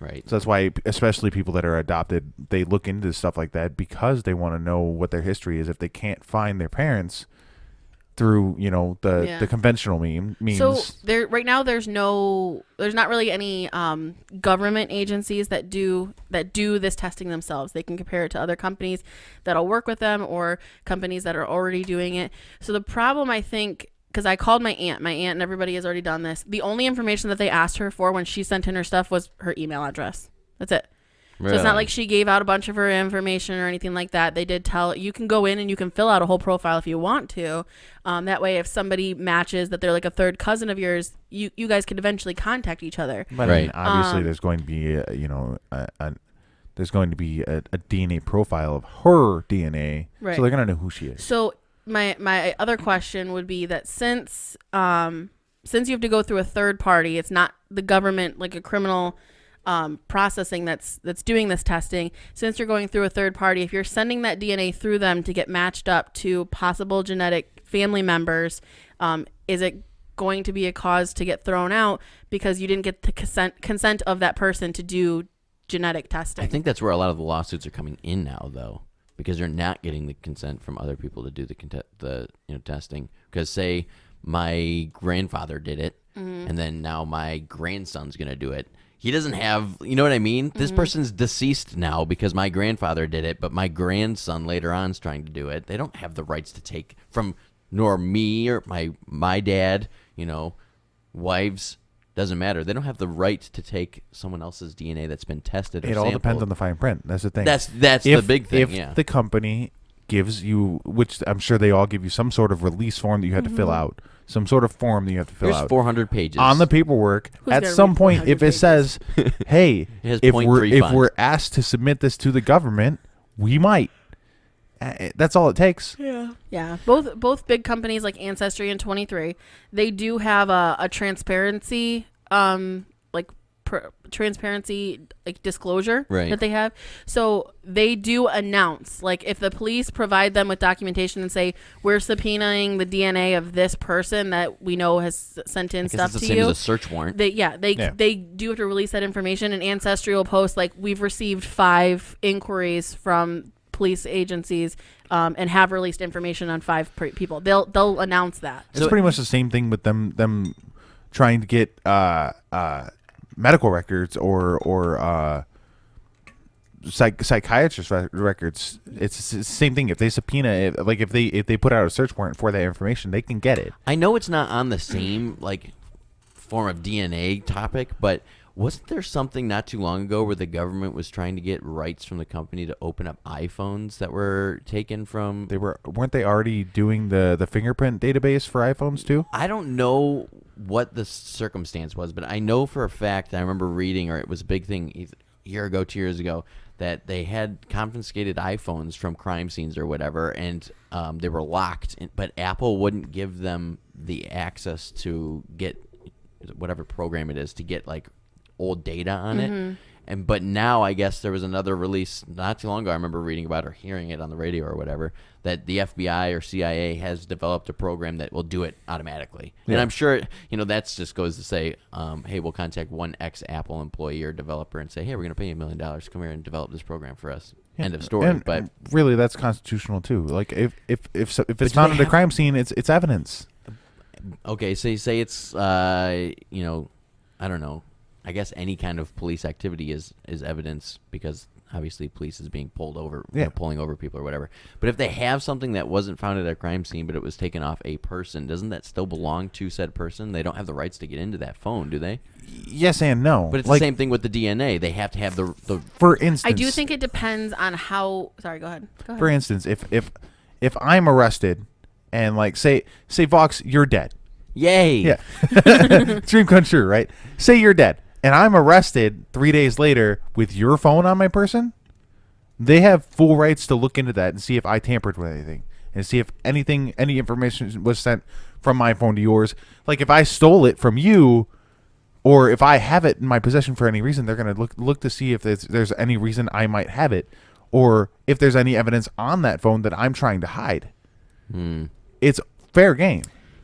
So that's why, especially people that are adopted, they look into stuff like that because they want to know what their history is. If they can't find their parents through the conventional means. So right now there's not really any government agencies that do this testing themselves. They can compare it to other companies that'll work with them or companies that are already doing it. So the problem, I think, because I called my aunt and everybody has already done this, the only information that they asked her for when she sent in her stuff was her email address. That's it. Really? So it's not like she gave out a bunch of her information or anything like that. They did tell you can go in and you can fill out a whole profile if you want to. That way, if somebody matches that they're like a third cousin of yours, you guys could eventually contact each other. But I mean, obviously, there's going to be there's going to be a DNA profile of her DNA, right. So they're going to know who she is. So my other question would be that since you have to go through a third party, it's not the government, like a criminal processing that's doing this testing. Since you're going through a third party, if you're sending that DNA through them to get matched up to possible genetic family members, is it going to be a cause to get thrown out because you didn't get the consent of that person to do genetic testing? I think that's where a lot of the lawsuits are coming in now, though, because you're not getting the consent from other people to do the testing. Because say my grandfather did it, and then now my grandson's gonna do it. He doesn't have, you know what I mean? This person's deceased now because my grandfather did it, but my grandson later on is trying to do it. They don't have the rights to take from, nor me or my dad, wives. Doesn't matter. They don't have the right to take someone else's DNA that's been tested. Or it all depends on the fine print. That's the thing. That's the big thing. If the company gives you, which I'm sure they all give you, some sort of release form that you have to fill out, some sort of form that you have to fill out. There's 400 pages on the paperwork. At some point, if it says, "Hey, if we're asked to submit this to the government, we might." That's all it takes. Yeah. Both big companies like Ancestry and 23, they do have a transparency transparency disclosure that they have. So they do announce, like, if the police provide them with documentation and say, we're subpoenaing the DNA of this person that we know has sent in stuff to you. It's the same as a search warrant. They do have to release that information, and Ancestry will post, like, we've received 5 inquiries from police agencies and have released information on 5 people. They'll announce that. It's pretty much the same thing with them trying to get medical records or psychiatrist records. It's the same thing. If they subpoena, if they put out a search warrant for that information, they can get it. I know it's not on the same form of DNA topic, but wasn't there something not too long ago where the government was trying to get rights from the company to open up iPhones that were taken from? Weren't they already doing the fingerprint database for iPhones too? I don't know what the circumstance was, but I know for a fact, I remember reading, or it was a big thing a year ago, 2 years ago, that they had confiscated iPhones from crime scenes or whatever, and they were locked, but Apple wouldn't give them the access to get whatever program it is to get like old data on it. But now I guess there was another release not too long ago. I remember reading about or hearing it on the radio or whatever, that the FBI or CIA has developed a program that will do it automatically. Yeah. And I'm sure, that just goes to say, hey, we'll contact one ex-Apple employee or developer and say, hey, we're going to pay you $1 million. Come here and develop this program for us. Yeah. End of story. But really, that's constitutional too. Like if it's found at a crime scene, it's evidence. Okay, say it's I don't know. I guess any kind of police activity is evidence because obviously police is being pulled over, pulling over people or whatever. But if they have something that wasn't found at a crime scene but it was taken off a person, doesn't that still belong to said person? They don't have the rights to get into that phone, do they? Yes and no. But it's the same thing with the DNA. They have to have the For instance, I do think it depends on how. Sorry, go ahead. For instance, if I'm arrested and like say Vox, you're dead. Yay! Yeah, dream come true, right? Say you're dead. And I'm arrested 3 days later with your phone on my person, they have full rights to look into that and see if I tampered with anything and see if any information was sent from my phone to yours. Like if I stole it from you or if I have it in my possession for any reason, they're going to look to see if there's any reason I might have it or if there's any evidence on that phone that I'm trying to hide. It's fair game.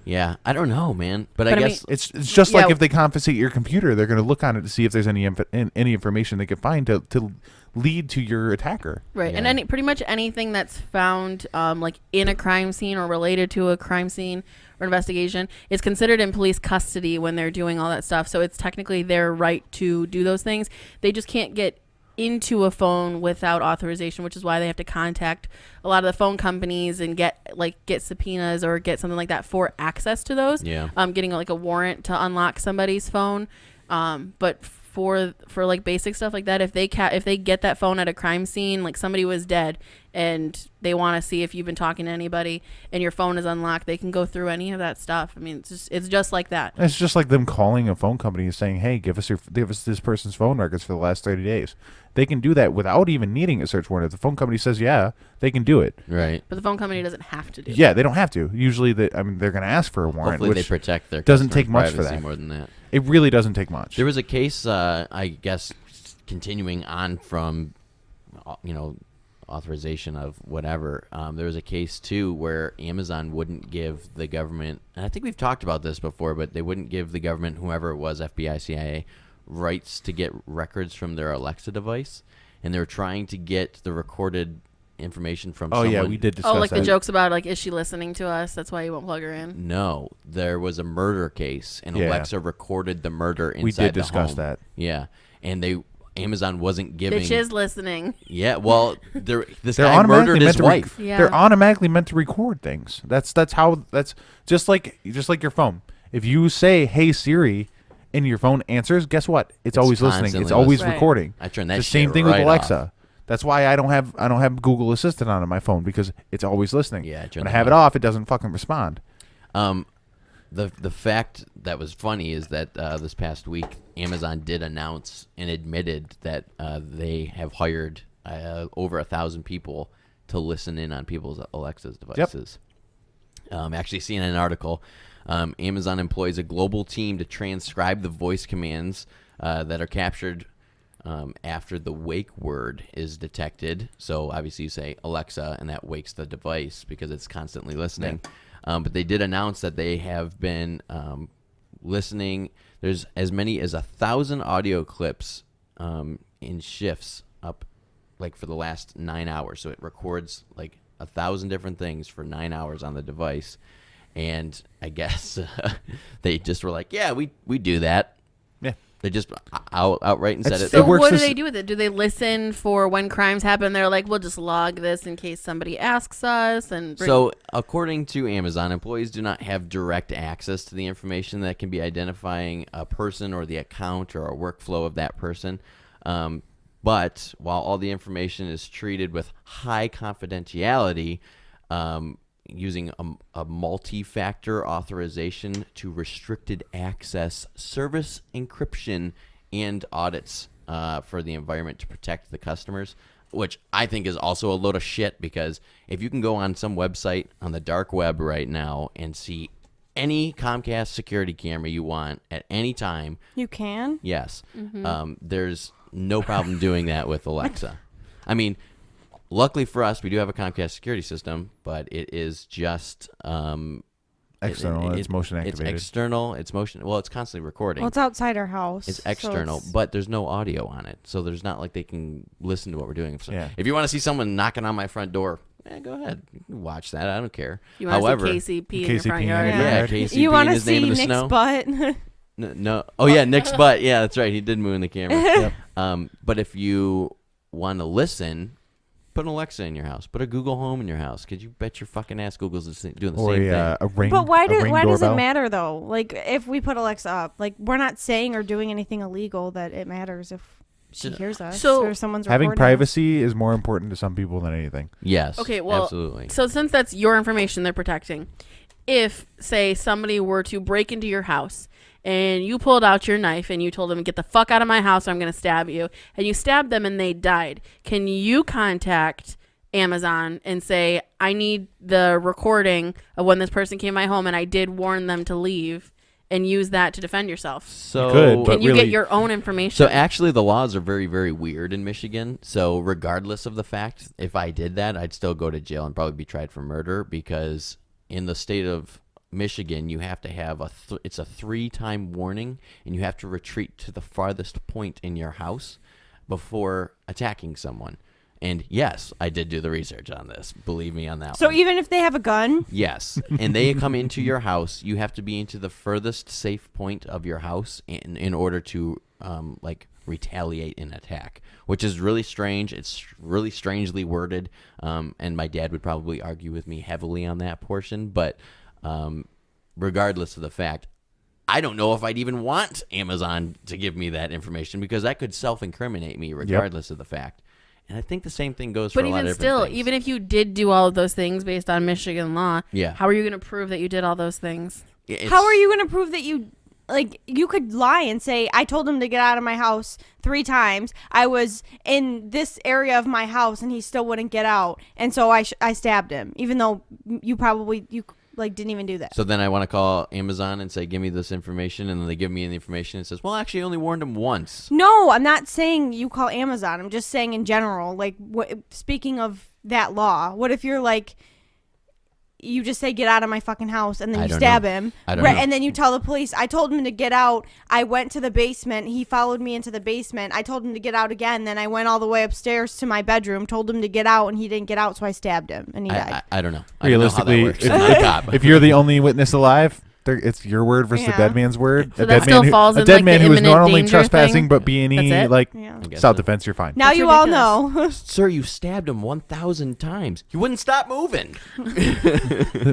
Yeah, I don't know, man, but I guess it's just like if they confiscate your computer, they're going to look on it to see if there's any information they can find to lead to your attacker. Right, Yeah. and pretty much anything that's found like in a crime scene or related to a crime scene or investigation is considered in police custody when they're doing all that stuff. So it's technically their right to do those things. They just can't get into a phone without authorization, which is why they have to contact a lot of the phone companies and get subpoenas or get something like that for access to those. Yeah. Getting like a warrant to unlock somebody's phone. But for like basic stuff like that, if they get that phone at a crime scene, like somebody was dead and they want to see if you've been talking to anybody and your phone is unlocked, they can go through any of that stuff. I mean, it's just like that. It's just like them calling a phone company and saying, "Hey, give us this person's phone records for the last 30 days." They can do that without even needing a search warrant. If the phone company says, "Yeah," they can do it. Right. But the phone company doesn't have to do it. Yeah, they don't have to. Usually, they're going to ask for a warrant. Hopefully, which they protect their doesn't take much for privacy that. more than that. It really doesn't take much. There was a case, I guess, continuing on from, authorization of whatever. There was a case too where Amazon wouldn't give the government, and I think we've talked about this before, but they wouldn't give the government, whoever it was, FBI, CIA, rights to get records from their Alexa device, and they were trying to get the recorded information from someone. Yeah, we did discuss that. Oh, like the jokes about like, is she listening to us? That's why you won't plug her in. No, there was a murder case, and Yeah. Alexa recorded the murder inside We did the discuss home. that. Yeah, and Amazon wasn't giving. Bitch is listening. Yeah, well, this They're guy automatically murdered his meant to wife. Yeah. They're automatically meant to record things. That's just like your phone. If you say, "Hey Siri," and your phone answers, guess what? It's always listening. It's constantly always listening. recording. I turn that the same shit thing right with Alexa. off. That's why I don't have Google Assistant on my phone because it's always listening. Yeah, I turn when I that have it off, it doesn't fucking respond. The fact that was funny is that this past week, Amazon did announce and admitted that they have hired over 1,000 people to listen in on people's Alexa's devices. Actually, seeing an article, Amazon employs a global team to transcribe the voice commands that are captured after the wake word is detected. So obviously you say Alexa, and that wakes the device because it's constantly listening. Yeah. But they did announce that they have been listening. There's as many as 1,000 audio clips in shifts up, like for the last 9 hours. So it records like 1,000 different things for 9 hours on the device. And I guess they just were like, yeah, we do that. Yeah. They just outright and said it. So works what do they do with it? Do they listen for when crimes happen? They're like, we'll just log this in case somebody asks us. So according to Amazon, employees do not have direct access to the information that can be identifying a person or the account or a workflow of that person. But while all the information is treated with high confidentiality, using a multi-factor authorization to restricted access, service encryption, and audits for the environment to protect the customers, which I think is also a load of shit, because if you can go on some website on the dark web right now and see any Comcast security camera you want at any time. You can? Yes. There's no problem doing that with Alexa. I mean, luckily for us, we do have a Comcast security system, but it is just external. It's motion activated. It's external. It's motion. Well, it's constantly recording. Well, it's outside our house. It's external, but there's no audio on it, so there's not like they can listen to what we're doing. So if you want to see someone knocking on my front door, go ahead, you can watch that. I don't care. You want to see KCP in your front yard? Yeah, KCP. You want to his name see in the Nick's snow. butt? No. Oh yeah, Nick's butt. Yeah, that's right. He did move in the camera. But if you want to listen, put an Alexa in your house. Put a Google Home in your house. Could you bet your fucking ass Google's doing the same thing? A ring. But why does doorbell? it matter though? Like if we put Alexa up, like we're not saying or doing anything illegal that it matters if she hears us or someone's having recording privacy is more important to some people than anything. Yes. Okay. Well, absolutely. So since that's your information they're protecting, if say somebody were to break into your house and you pulled out your knife and you told them, get the fuck out of my house or I'm going to stab you, and you stabbed them and they died, can you contact Amazon and say, I need the recording of when this person came to my home and I did warn them to leave, and use that to defend yourself? So you could, but can you really, get your own information? So actually the laws are very, very weird in Michigan. So regardless of the fact, if I did that, I'd still go to jail and probably be tried for murder, because in the state of Michigan, you have to have it's a 3-time warning, and you have to retreat to the farthest point in your house before attacking someone. And yes, I did do the research on this. Believe me on that So one. even if they have a gun? Yes. And they come into your house, you have to be into the furthest safe point of your house in order to retaliate an attack, which is really strange. It's really strangely worded. And my dad would probably argue with me heavily on that portion. But regardless of the fact, I don't know if I'd even want Amazon to give me that information, because that could self-incriminate me regardless of the fact. And I think the same thing goes for a lot of different things. But even still, even if you did do all of those things based on Michigan law, yeah, how are you going to prove that you did all those things? How are you going to prove that you, like, you could lie and say, I told him to get out of my house 3 times. I was in this area of my house and he still wouldn't get out. And so I stabbed him, even though you didn't even do that. So then I want to call Amazon and say, give me this information. And then they give me the information and says, well, actually, I only warned him once. No, I'm not saying you call Amazon. I'm just saying in general, like, speaking of that law, what if you're like, you just say, get out of my fucking house, and then you stab him. I don't know. And then you tell the police, I told him to get out. I went to the basement. He followed me into the basement. I told him to get out again. Then I went all the way upstairs to my bedroom, told him to get out, and he didn't get out, so I stabbed him, and he died. I don't know. Realistically, I don't know how that works. if you're the only witness alive, it's your word versus the dead man's word. So that still falls in, a dead man the who is not only danger trespassing thing? but being self-defense. You're fine. Now That's you ridiculous. all know. Sir, you stabbed him 1,000 times. He wouldn't stop moving.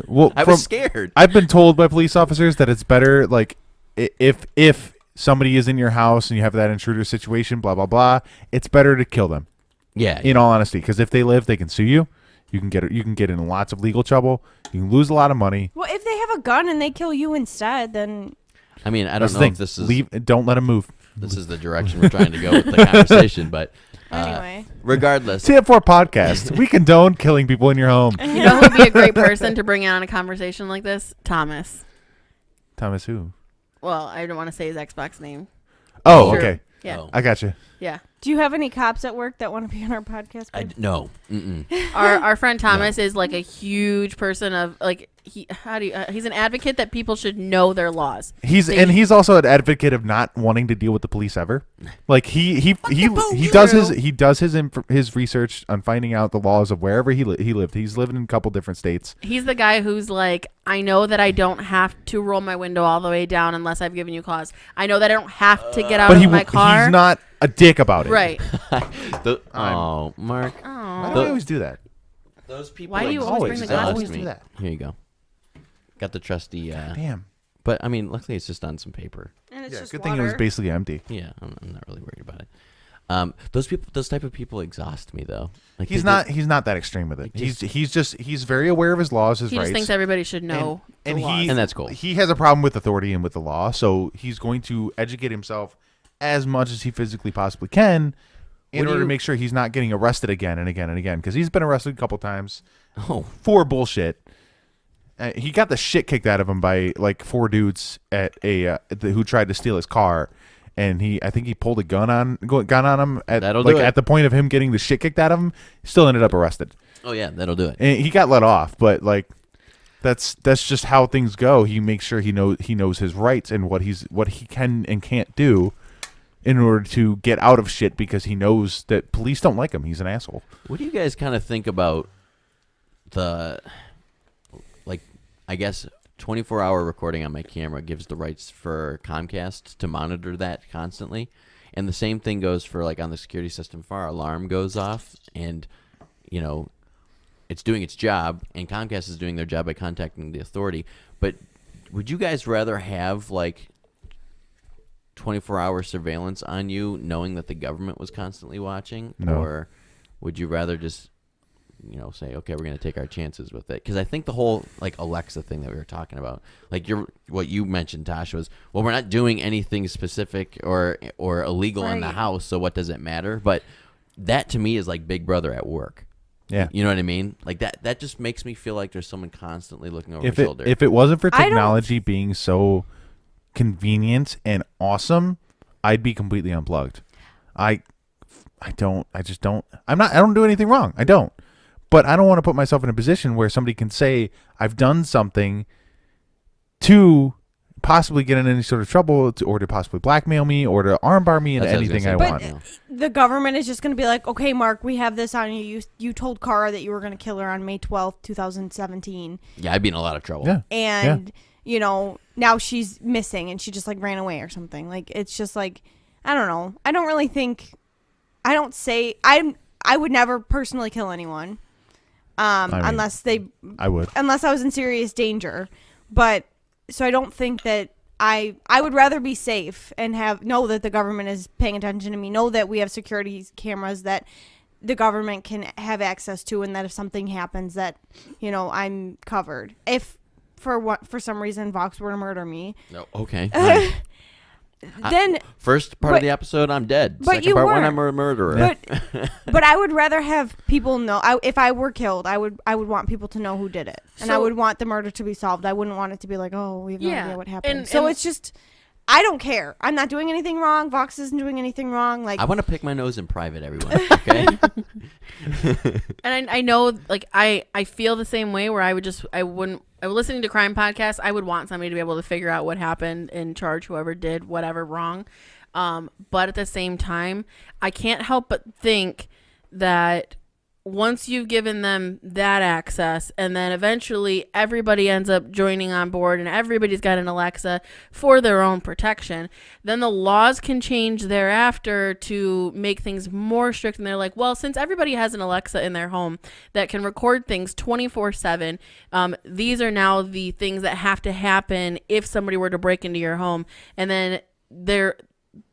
Well, I was scared. I've been told by police officers that it's better, like, if somebody is in your house and you have that intruder situation, blah blah blah, it's better to kill them. Yeah. In all honesty, because if they live, they can sue you. You can get in lots of legal trouble. You can lose a lot of money. Well, if they have a gun and they kill you instead, then I mean, I That's don't the know thing. if this is Don't let them move. this is the direction we're trying to go with the conversation, but anyway. regardless, TF4 podcast. We condone killing people in your home. You know who would be a great person to bring on a conversation like this? Thomas. Thomas who? Well, I don't want to say his Xbox name. Oh, Sure. okay. Yeah. Oh. I got you. Yeah. Do you have any cops at work that want to be on our podcast? No. Mm-mm. Our friend Thomas is like a huge person of like he's an advocate that people should know their laws. He's also an advocate of not wanting to deal with the police ever. Like he does his research on finding out the laws of wherever he lived. He's lived in a couple different states. He's the guy who's like, I know that I don't have to roll my window all the way down unless I've given you cause. I know that I don't have to get out of my car. He's not a dick about it. Right. Mark. Why do I always do that? Those people Why do you always bring the exhaust glasses? me. do that? Here you go. Got the trusty. Damn. But I mean, luckily it's just on some paper. And it's just Good water. thing it was basically empty. Yeah, I'm not really worried about it. Those type of people exhaust me though. Like He's not that extreme with it. He's very aware of his laws, his He rights. just thinks everybody should know the laws. And that's cool. He has a problem with authority and with the law, so he's going to educate himself as much as he physically possibly can in What do order to you- make sure he's not getting arrested again and again and again, because he's been arrested a couple times Oh, for bullshit. He got the shit kicked out of him by like 4 dudes at who tried to steal his car, and I think he pulled a gun on him That'll do it. at the point of him getting the shit kicked out of him. Still ended up arrested, oh yeah, that'll do it. and he got let off. But like, that's just how things go. He makes sure he knows his rights and what he can and can't do in order to get out of shit, because he knows that police don't like him. He's an asshole. What do you guys kind of think about I guess 24-hour recording on my camera gives the rights for Comcast to monitor that constantly. And the same thing goes for like on the security system. If our alarm goes off and, it's doing its job and Comcast is doing their job by contacting the authority. But would you guys rather have like 24-hour surveillance on you knowing that the government was constantly watching? No. Or would you rather just say, okay, we're going to take our chances with it? Because I think the whole like Alexa thing that we were talking about, like what you mentioned, Tosh, was, well, we're not doing anything specific or illegal in the Right. house, so what does it matter? But that to me is like Big Brother at work. Yeah. You know what I mean? Like that just makes me feel like there's someone constantly looking over If your it shoulder. if it wasn't for I don't- technology being so convenient and awesome, I'd be completely unplugged. I don't do anything wrong. I don't. But I don't want to put myself in a position where somebody can say I've done something to possibly get in any sort of trouble, or to possibly blackmail me, or to armbar me into That's what I was anything I gonna want. say. But the government is just going to be like, okay, Mark, we have this on you. You told Cara that you were going to kill her on May 12th, 2017. Yeah, I'd be in a lot of trouble. Yeah. And, now she's missing and she just like ran away or something. Like, it's just like, I don't know. I don't really think, I would never personally kill anyone. I mean, Unless I would. unless I was in serious danger. But so I don't think that I would rather be safe and know that the government is paying attention to me, know that we have security cameras that the government can have access to, and that if something happens that, I'm covered. If for some reason Vox were to murder me, No, okay. then First part of the episode, I'm dead. but Second you part, when weren't. I'm a murderer. but I would rather have people know. If I were killed, I would want people to know who did it, and I So- would want the murder to be solved. I wouldn't want it to be like, oh, we have no Yeah, idea what happened. and- So and- it's just, I don't care. I'm not doing anything wrong. Vox isn't doing anything wrong. Like, I want to pick my nose in private, everyone. Okay. And I know, like, I feel the same way, where I would listening to crime podcasts, I would want somebody to be able to figure out what happened and charge whoever did whatever wrong. But at the same time, I can't help but think that once you've given them that access, and then eventually everybody ends up joining on board and everybody's got an Alexa for their own protection, then the laws can change thereafter to make things more strict. And they're like, well, since everybody has an Alexa in their home that can record things 24/7, these are now the things that have to happen if somebody were to break into your home. And then they're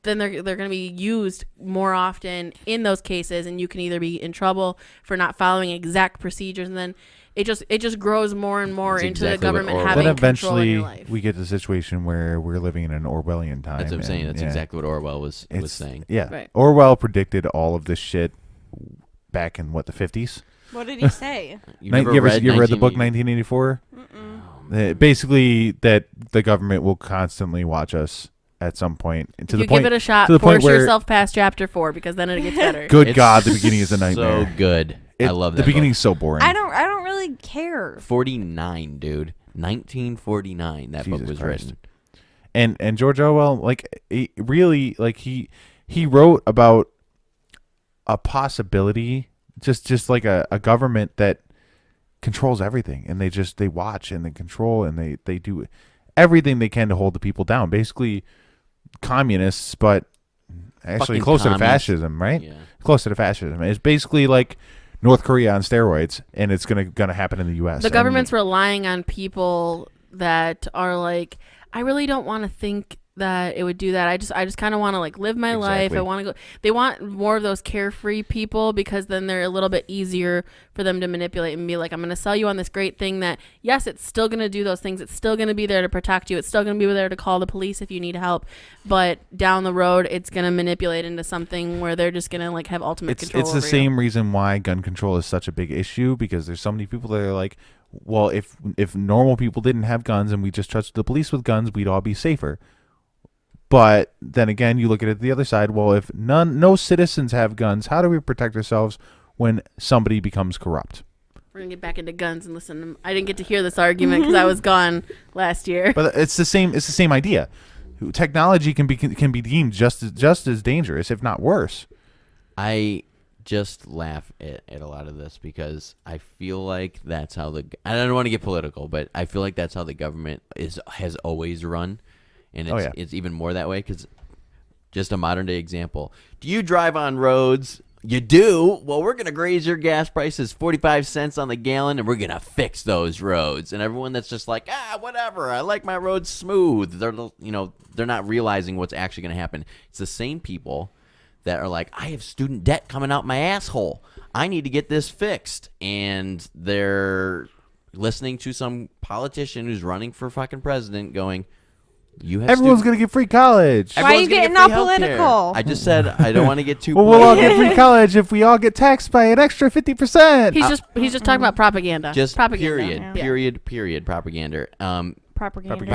going to be used more often in those cases, and you can either be in trouble for not following exact procedures, and then it just grows more and more That's into exactly the what government Orwell- having Then control in eventually your life. we get to the situation where we're living in an Orwellian time. That's what I'm saying. and, That's yeah, exactly what Orwell was it's- saying. Yeah. Right. Orwell predicted all of this shit back in the 50s. what did he say? You You never ever read read the book 1980? 1984? Basically, that the government will constantly watch us at some point. And to you the point, give it a shot, to the point force where, yourself past chapter 4, because then it gets better. good It's God, the beginning is a nightmare. So good. I love that. The beginning's so boring. I don't really care. 49, dude. 1949. That book Jesus was Christ. written. And George Orwell, like, he really, like, he wrote about a possibility, just like a government that controls everything, and they watch and they control, and they do everything they can to hold the people down. Basically, communists, but actually Fucking closer to commies. fascism, right? Yeah. Closer to fascism. It's basically like North Korea on steroids, and it's gonna happen in the U.S. The government's relying on people that are like, I really don't want to think that it would do that. I just kind of want to like live my life. I want to go. They want more of those carefree people because then they're a little bit easier for them to manipulate and be like, I'm going to sell you on this great thing that, yes, it's still going to do those things. It's still going to be there to protect you. It's still going to be there to call the police if you need help. But down the road, it's going to manipulate into something where they're just going to like have ultimate control. It's the same reason why gun control is such a big issue, because there's so many people that are like, well, if normal people didn't have guns and we just trusted the police with guns, we'd all be safer. But then again, you look at it the other side. Well, if no citizens have guns, how do we protect ourselves when somebody becomes corrupt? We're gonna get back into guns and listen. I didn't get to hear this argument because I was gone last year. But it's the same. It's the same idea. Technology can be deemed just as dangerous, if not worse. I just laugh at a lot of this because I feel like that's how I don't want to get political, but I feel like that's how the government has always run. And it's even more that way because just a modern day example. Do you drive on roads? You do? Well, we're going to raise your gas prices 45 cents on the gallon and we're going to fix those roads. And everyone that's just like, whatever. I like my roads smooth. They're not realizing what's actually going to happen. It's the same people that are like, I have student debt coming out my asshole. I need to get this fixed. And they're listening to some politician who's running for fucking president going, everyone's going to get free college. Why are you getting all political? I just said I don't want to get too well, we'll all get free college if we all get taxed by an extra 50%. He's just talking about propaganda. Just propaganda. Period. Propaganda. Propaganda. We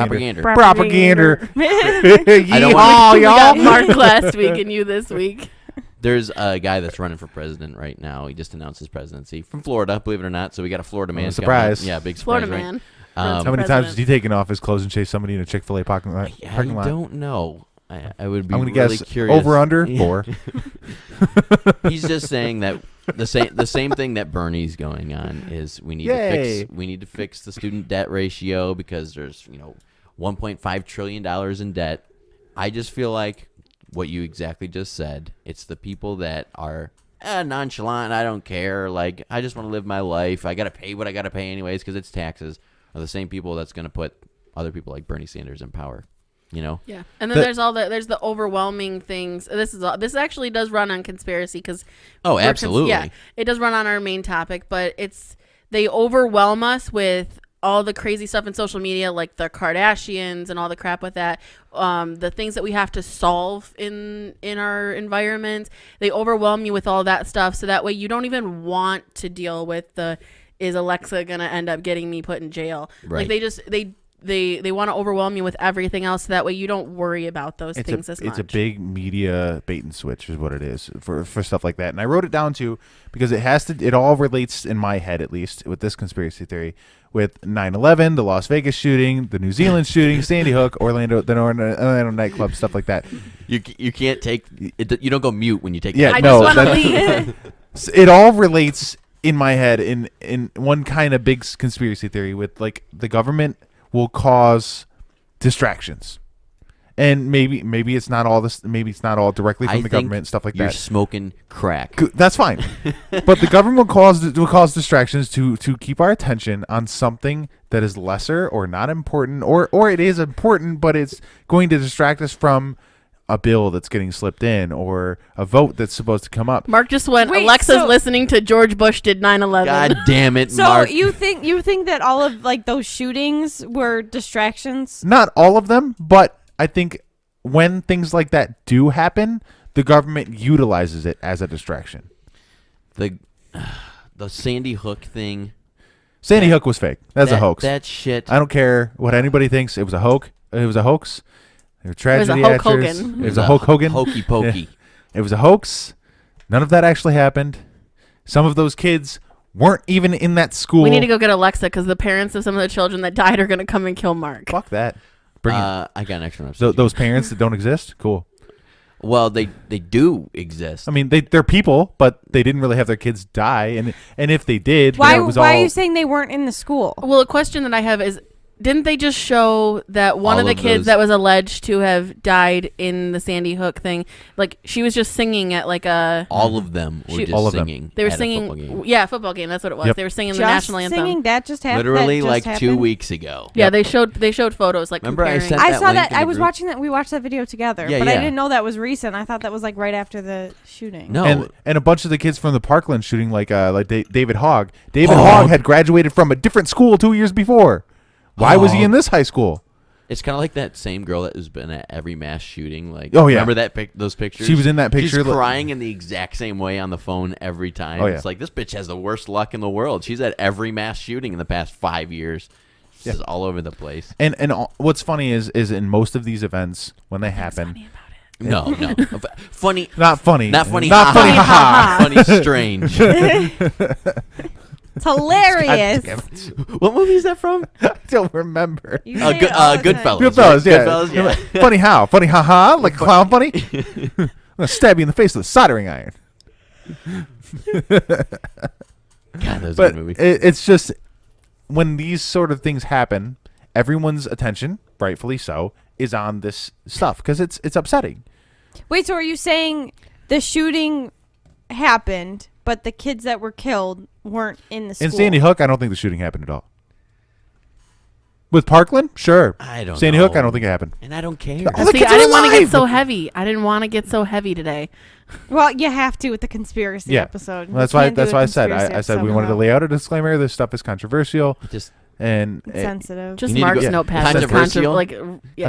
got Mark last week and you this week. There's a guy that's running for president right now. He just announced his presidency from Florida, believe it or not. So we got a Florida man. Surprise. Yeah, big surprise. Florida man. How many times has he taken off his clothes and chased somebody in a Chick-fil-A parking lot? I don't know. I would be I'm gonna really guess curious. over under 4. He's just saying that the same thing that Bernie's going on is we need to fix the student debt ratio because there's $1.5 trillion in debt. I just feel like what you exactly just said. It's the people that are nonchalant. I don't care. Like I just want to live my life. I gotta pay what I gotta pay anyways because it's taxes. Are the same people that's going to put other people like Bernie Sanders in power, Yeah, and then there's the overwhelming things. This actually does run on conspiracy because absolutely, it does run on our main topic, but they overwhelm us with all the crazy stuff in social media, like the Kardashians and all the crap with that. The things that we have to solve in our environment, they overwhelm you with all that stuff, so that way you don't even want to deal with is Alexa gonna end up getting me put in jail? Right. Like they want to overwhelm you with everything else, so that way you don't worry about those things as much. It's a big media bait and switch, is what it is for stuff like that. And I wrote it down too because it all relates in my head, at least with this conspiracy theory, with 9/11, the Las Vegas shooting, the New Zealand shooting, Sandy Hook, the Orlando nightclub, stuff like that. You can't take it. You don't go mute when you take. Yeah, I just want to leave. It all relates in my head in one kind of big conspiracy theory with like the government will cause distractions, and maybe it's not all this. Maybe it's not all directly from the government and stuff like you're that. Smoking crack. That's fine, but the government will cause distractions to keep our attention on something that is lesser or not important, or it is important, but it's going to distract us from a bill that's getting slipped in or a vote that's supposed to come up. Mark just went, Alexa's listening to George Bush did 9/11. God damn it, so Mark. you think that all of like those shootings were distractions? Not all of them, but I think when things like that do happen, the government utilizes it as a distraction. The Sandy Hook thing. Sandy Hook was fake. That's a hoax. That shit. I don't care what anybody thinks. It was a hoax. It was a hoax. There were tragedy Hulk actors. Hogan. It was a Hulk Hogan. Hokey pokey. Yeah. It was a hoax. None of that actually happened. Some of those kids weren't even in that school. We need to go get Alexa because the parents of some of the children that died are going to come and kill Mark. Fuck that. Bring it. I got an extra one. Those parents that don't exist? Cool. Well, they do exist. I mean, they're people, but they didn't really have their kids die. And if they did, Why it was are all... you saying they weren't in the school? Well, a question that I have is, didn't they just show that one All of the of kids those- that was alleged to have died in the Sandy Hook thing, like she was just singing at like a All of them were She- just All of them. singing. they were at a singing football game. yeah, football game, that's what it was. Yep. They were singing the Just national anthem. singing that just happened. Literally that like just 2 happened? weeks ago. Yeah, they showed photos like Remember I comparing. sent I that saw link that. in the I was group? watching that. We watched that video together, Yeah, but I yeah. didn't know that was recent. I thought that was like right after the shooting. No. And a bunch of the kids from the Parkland shooting, like David Hogg. David Hogg. Hogg had graduated from a different school 2 years before. Why was he in this high school? It's kind of like that same girl that has been at every mass shooting. Like, Oh, yeah. remember those pictures? She was in that picture. She's crying in the exact same way on the phone every time. Oh, yeah. It's like, this bitch has the worst luck in the world. She's at every mass shooting in the past 5 years. She's just all over the place. And what's funny is in most of these events when they happen, No. Funny. not funny, Not funny. not funny, ha, haha. Funny, strange. It's hilarious. Damn it. What movie is that from? I don't remember. You say it all the time. Goodfellas. Goodfellas, yeah. Goodfellas, yeah. Funny how? Funny haha? Like clown funny? I'm gonna stab you in the face with a soldering iron. God, that was a But good movie. it's just when these sort of things happen, everyone's attention, rightfully so, is on this stuff because it's upsetting. Wait, so are you saying the shooting happened, but the kids that were killed weren't in the school? In Sandy Hook, I don't think the shooting happened at all. With Parkland, sure. I don't Sandy know. Hook, I don't think it happened. And I don't care. All the See, kids I are didn't want to get alive! so heavy. I didn't want to get so heavy today. Well, you have to with the conspiracy Yeah. episode. Well, that's You why. can't do That's a why I said. conspiracy I said we episode wanted to without- lay out a disclaimer. This stuff is controversial Just and It's sensitive. Just You need to Mark's go- notepad. Controversial?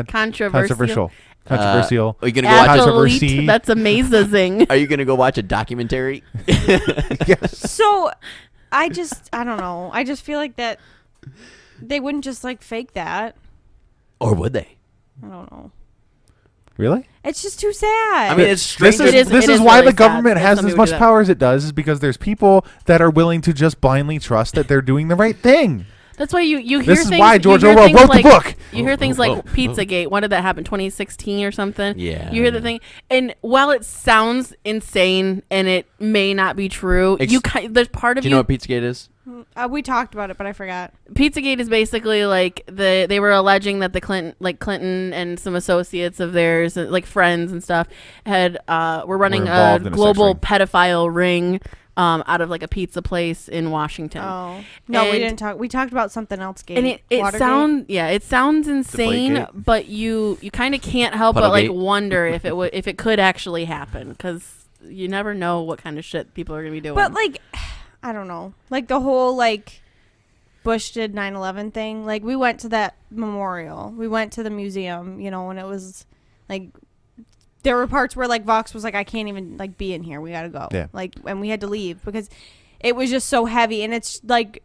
Controversial. controversial. Are you gonna go watch? Controversy. Athlete, that's amazing. Are you gonna go watch a documentary? So, I don't know. I just feel like that they wouldn't just like fake that. Or would they? I don't know. Really? It's just too sad. I mean, it's strange. This It is is why really the sad government that has somebody as would much do that. power as it does, is because there's people that are willing to just blindly trust that they're doing the right thing. That's why you hear This is things. why George you hear Orwell things wrote the like, book. You hear things like Oh. Pizzagate. When did that happen? 2016 or something. Yeah. You hear the thing, and while it sounds insane and it may not be true, there's part of Do you know what Pizzagate is? we talked about it, but I forgot. Pizzagate is basically like they were alleging that the Clinton and some associates of theirs, like friends and stuff, were running a involved in a sex global ring. pedophile ring out of like a pizza place in Washington. Oh no, we And- didn't talk. We talked about something else. Gate. And it Watergate? sounds insane, Deflategate. but you kind of can't help but like Puddlegate. wonder if it could actually happen, because you never know what kind of shit people are gonna be doing. But like, I don't know. Like the whole like Bush did 9/11 thing. Like we went to that memorial. We went to the museum. You know, and it was like there were parts where like Vox was like, I can't even like be in here. We gotta go. Yeah. Like, and we had to leave because it was just so heavy, and it's like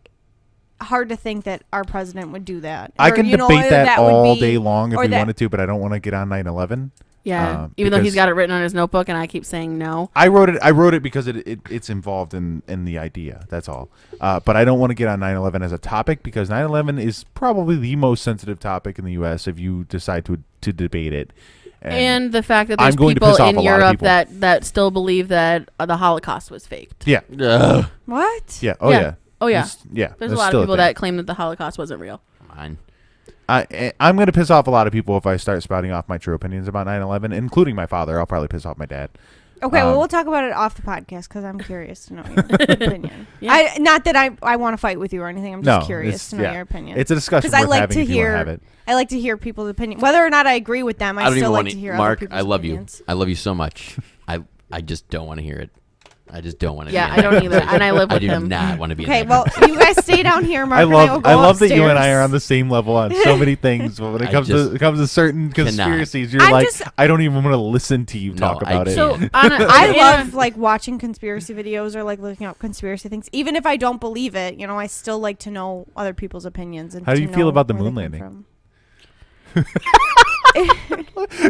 hard to think that our president would do that. I Or, can you know, debate that would all be- day long if or we that- wanted to, but I don't want to get on 9/11. yeah, even though he's because- got it written on his notebook, and I keep saying no. I wrote it because it's involved in the idea. That's all. But I don't want to get on 9/11 as a topic because 9/11 is probably the most sensitive topic in the U.S. if you decide to debate it. And the fact that I'm there's going to people piss off in a lot of Europe people. that still believe that the Holocaust was faked. yeah, Ugh. What? yeah, oh Yeah. yeah, Oh yeah, yeah. there's a that's lot still of people thing. that claim that the Holocaust wasn't real. Come on. I'm going to piss off a lot of people if I start spouting off my true opinions about 9/11, including my father. I'll probably piss off my dad. Okay, well, Um, we'll talk about it off the podcast because I'm curious to know your opinion. Yeah. Not that I want to fight with you or anything. I'm just No, curious it's- to know yeah. your opinion. It's a discussion Because I worth like having to if you want to hear. have it. I like to hear people's opinion, whether or not I agree with them. I don't even still like want to hear Mark, other people's I love opinions. you. I love you so much. I just don't want to hear it. I just don't want to. Yeah, be in I that don't either, and I live I with do him. not want to be. Okay, in well, that you guys stay down here. Mark I and I will go love that you and I upstairs. are on the same level on so many things. But when it I comes just to certain cannot. conspiracies, you're I'm like, just- I don't even want to listen to you No, talk I about it. So can't. I love like watching conspiracy videos or like looking up conspiracy things. Even if I don't believe it, you know, I still like to know other people's opinions. And How do to you feel know about the where they moon come landing? from.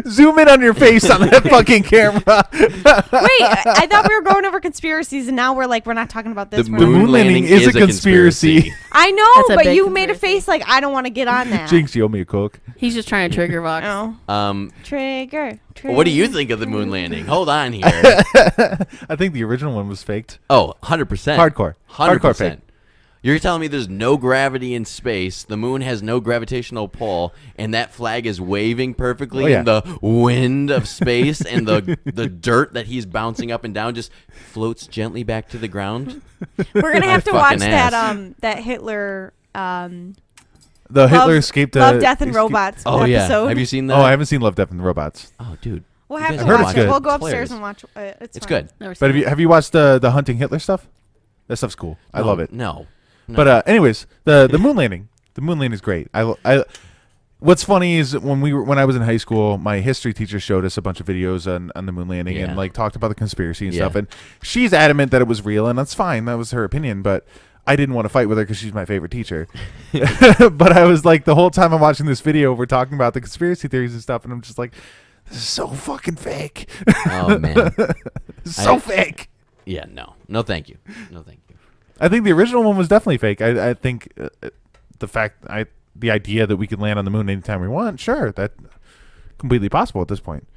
Zoom in on your face on that fucking camera. Wait, I thought we were going over conspiracies, and now we're not talking about this. The We're The not- moon landing is a conspiracy. I know, That's a but big you made a conspiracy. face like I don't want to get on that. Jinx, you owe me a Coke. He's just trying to trigger Vox. No. Trigger. What do you think of the moon landing? Hold on here. I think the original one was faked. Oh, 100%. Hardcore. Hardcore fake. You're telling me there's no gravity in space, the moon has no gravitational pull, and that flag is waving perfectly in the wind of space, and the dirt that he's bouncing up and down just floats gently back to the ground? We're gonna have to watch fucking that Hitler. The Hitler escaped. Love, Death, and Robots. Oh episode. yeah, have you seen that? Oh, I haven't seen Love, Death, and Robots. Oh, dude. We'll You have guys to heard watch it's it. good. We'll go It's upstairs hilarious. and watch it. It's fine. good. Never But seen have you watched the Hunting Hitler stuff? That stuff's cool. I love it. No. But anyways, the moon landing. The moon landing is great. I what's funny is when I was in high school, my history teacher showed us a bunch of videos on the moon landing and like talked about the conspiracy and stuff. And she's adamant that it was real, and that's fine. That was her opinion, but I didn't want to fight with her because she's my favorite teacher. But I was like, the whole time I'm watching this video, we're talking about the conspiracy theories and stuff, and I'm just like, this is so fucking fake. Oh man. So fake. Yeah, no thank you. No thank you. I think the original one was definitely fake. I think the idea that we could land on the moon anytime we want, sure, that's completely possible at this point.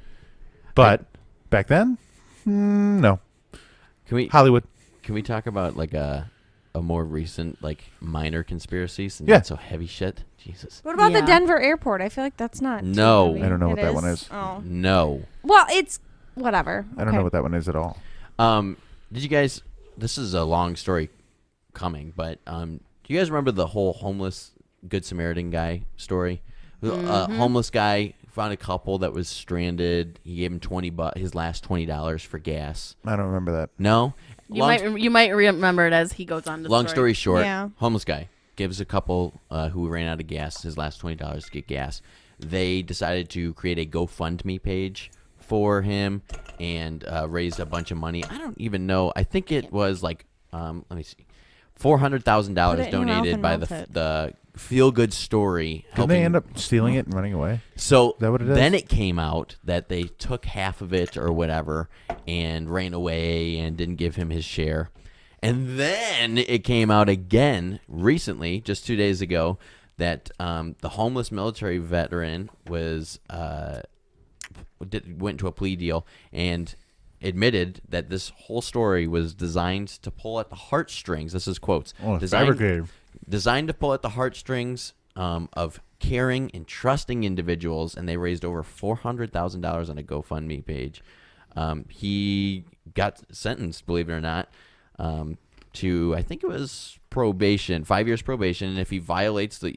But back then, no. Hollywood. Can we talk about like a more recent, like, minor conspiracies and Yeah. not so heavy shit? Jesus. What about Yeah. the Denver airport? I feel like that's not. too No. heavy. I don't know what It that one is. Oh. No. Well, it's whatever. I don't know what that one is at all. Did you guys? This is a long story coming, but do you guys remember the whole homeless Good Samaritan guy story? A homeless guy found a couple that was stranded. He gave him his last $20 for gas. I don't remember that. No. You might remember it as he goes on. Long story short, Yeah. homeless guy gives a couple who ran out of gas his last $20 to get gas. They decided to create a GoFundMe page for him and raised a bunch of money. I don't even know. I think it was like let me see, $400,000 Put it in your mouth donated and by melt it. the Feel Good Story. Didn't they end up stealing it and running away? So Is that what it is? then it came out that they took half of it or whatever and ran away and didn't give him his share. And then it came out again recently, just 2 days ago, that the homeless military veteran went to a plea deal and admitted that this whole story was designed to pull at the heartstrings. This is quotes. Oh, it's fabricated. Designed to pull at the heartstrings of caring and trusting individuals, and they raised over $400,000 on a GoFundMe page. He got sentenced, believe it or not, to, I think it was probation, 5 years probation, and if he violates the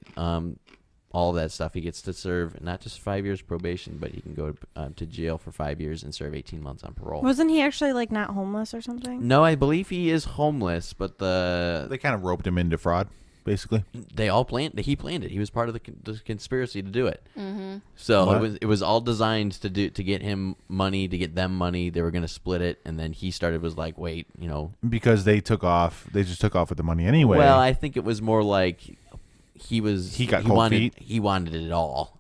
all of that stuff, he gets to serve not just 5 years probation, but he can go to jail for 5 years and serve 18 months on parole. Wasn't he actually like not homeless or something? No, I believe he is homeless, but They kind of roped him into fraud, basically. he planned it. He was part of the conspiracy to do it. Mm-hmm. So What? it was all designed to get him money, to get them money. They were going to split it, and then he was like, wait, Because they took off. They just took off with the money anyway. Well, I think it was more like he got cold feet? He wanted it all.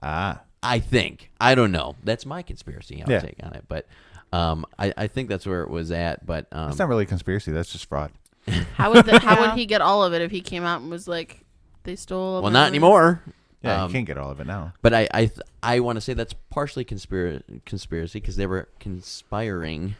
Ah. I think. I don't know. That's my conspiracy Yeah. take on it, but I think that's where it was at. But That's not really a conspiracy. That's just fraud. How would he get all of it if he came out and was like, they stole? well, not anymore. Yeah, you can't get all of it now. But I want to say that's partially conspiracy because they were conspiring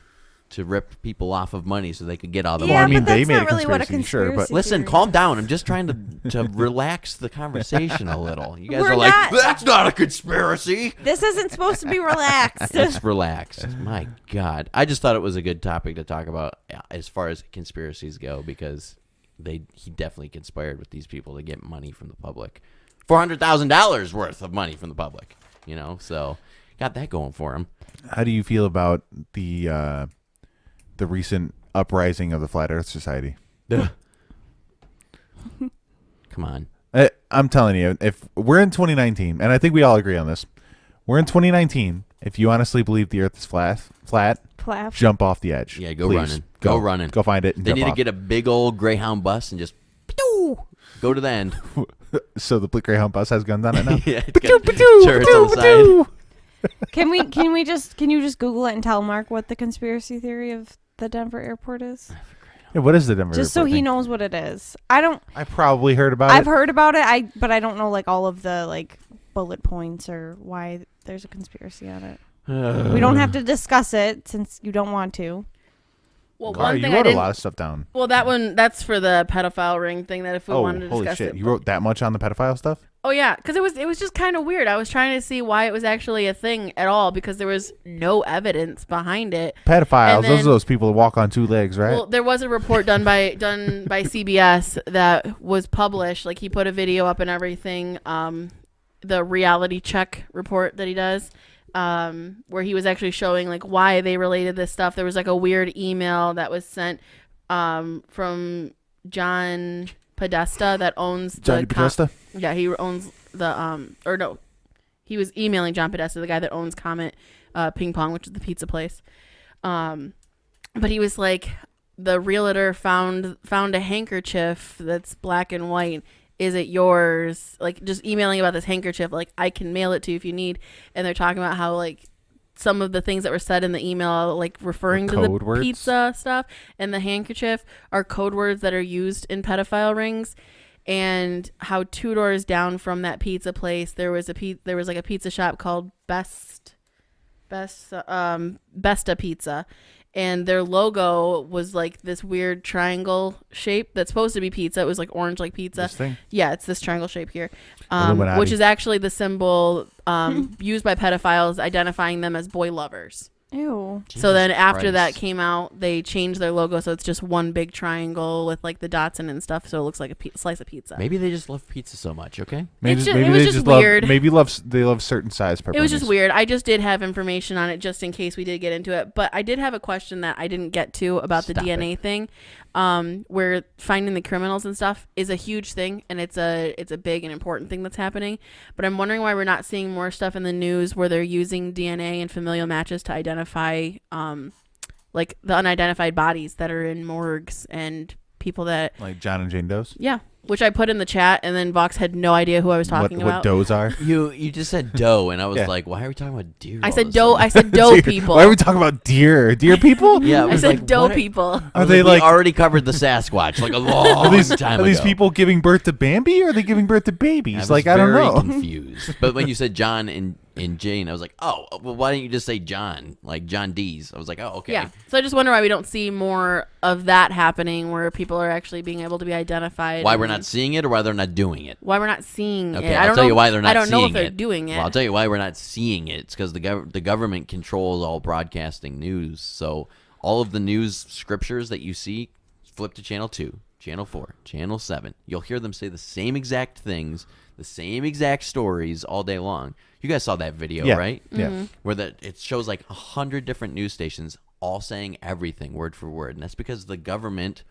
to rip people off of money so they could get all the Yeah, Well, I money. mean, but that's they made not a really what a conspiracy, sure, but- conspiracy Listen, theory calm is. down. I'm just trying to relax the conversation a little. You guys We're are like, not- that's not a conspiracy. This isn't supposed to be relaxed. Let's relax. My God. I just thought it was a good topic to talk about as far as conspiracies go because he definitely conspired with these people to get money from the public. $400,000 worth of money from the public, so got that going for him. How do you feel about the recent uprising of the Flat Earth Society? Come on. I'm telling you, if we're in 2019, and I think we all agree on this, we're in 2019. If you honestly believe the Earth is flat, Plaf. jump off the edge. Yeah, go Please. running. Go running. Go find it. And They jump need to off. get a big old Greyhound bus and just go to the end. So the Greyhound bus has guns on it now. Yeah, it's got turrets on the side. Can you just Google it and tell Mark what the conspiracy theory of the Denver airport is? Yeah, what is the Denver? Just so airport he thing? knows what it is. I probably heard about I've it. heard about it. But I don't know like all of the like bullet points or why there's a conspiracy on it. We don't have to discuss it since you don't want to. Well, Car, one you thing wrote a lot of stuff down. Well, that's for the pedophile ring thing. That if we wanted to holy discuss shit! it, You wrote that much on the pedophile stuff? Oh yeah, because it was just kind of weird. I was trying to see why it was actually a thing at all because there was no evidence behind it. Pedophiles, Then, those are those people that walk on two legs, right? Well, there was a report done by CBS that was published. Like he put a video up and everything. The reality check report that he does, where he was actually showing like why they related this stuff. There was like a weird email that was sent from John Podesta that owns Johnny Podesta? Yeah, he owns the or no, he was emailing John Podesta, the guy that owns Comet Ping Pong, which is the pizza place. But he was like, the realtor found a handkerchief that's black and white. Is it yours? Like just emailing about this handkerchief. Like I can mail it to you if you need. And they're talking about how like some of the things that were said in the email, like referring to the words? pizza stuff and the handkerchief, are code words that are used in pedophile rings. And how 2 doors down from that pizza place, there was like a pizza shop called Besta Pizza, and their logo was like this weird triangle shape that's supposed to be pizza. It was like orange like pizza. This thing? Yeah, it's this triangle shape here, Illuminati. which is actually the symbol used by pedophiles, identifying them as boy lovers. Ew. So then after Christ. that came out, they changed their logo so it's just one big triangle with like the dots in it and stuff, so it looks like a slice of pizza. Maybe they just love pizza so much. Okay. Maybe, It maybe was they just just weird. love. They love certain size pepperonis. It was just weird. I just did have information on it just in case we did get into it. But I did have a question that I didn't get to about the Stop DNA it. thing, where finding the criminals and stuff is a huge thing, and it's a big and important thing that's happening. But I'm wondering why we're not seeing more stuff in the news where they're using DNA and familial matches to identify like the unidentified bodies that are in morgues and people that like John and Jane Doe's. yeah, which I put in the chat, and then Vox had no idea who I was talking What about. does are? You just said doe, and I was Yeah. like, why are we talking about deer? I all said of a doe. sudden? I said doe Deer. people. Why are we talking about deer? Deer people? Yeah, I said doe people. Are they we like? already covered the Sasquatch like a Are long these, time are these ago. people giving birth to Bambi, or are they giving birth to babies? I I don't very know. confused. But when you said John and Jane, I was like, oh, well, why didn't you just say John, like John D's? I was like, oh, okay. Yeah. So I just wonder why we don't see more of that happening, where people are actually being able to be identified. Why and we're not seeing it, or why they're not doing it? Why we're not seeing Okay, it? I I'll don't tell know. you why they're not I don't know seeing if they're it. doing it. Well, I'll tell you why we're not seeing it. It's because the government controls all broadcasting news. So all of the news scriptures that you see, flip to channel 2, channel 4, channel 7. You'll hear them say the same exact things, the same exact stories all day long. You guys saw that video, Yeah. right? Yeah. Where it shows like 100 different news stations all saying everything word for word. And that's because the government,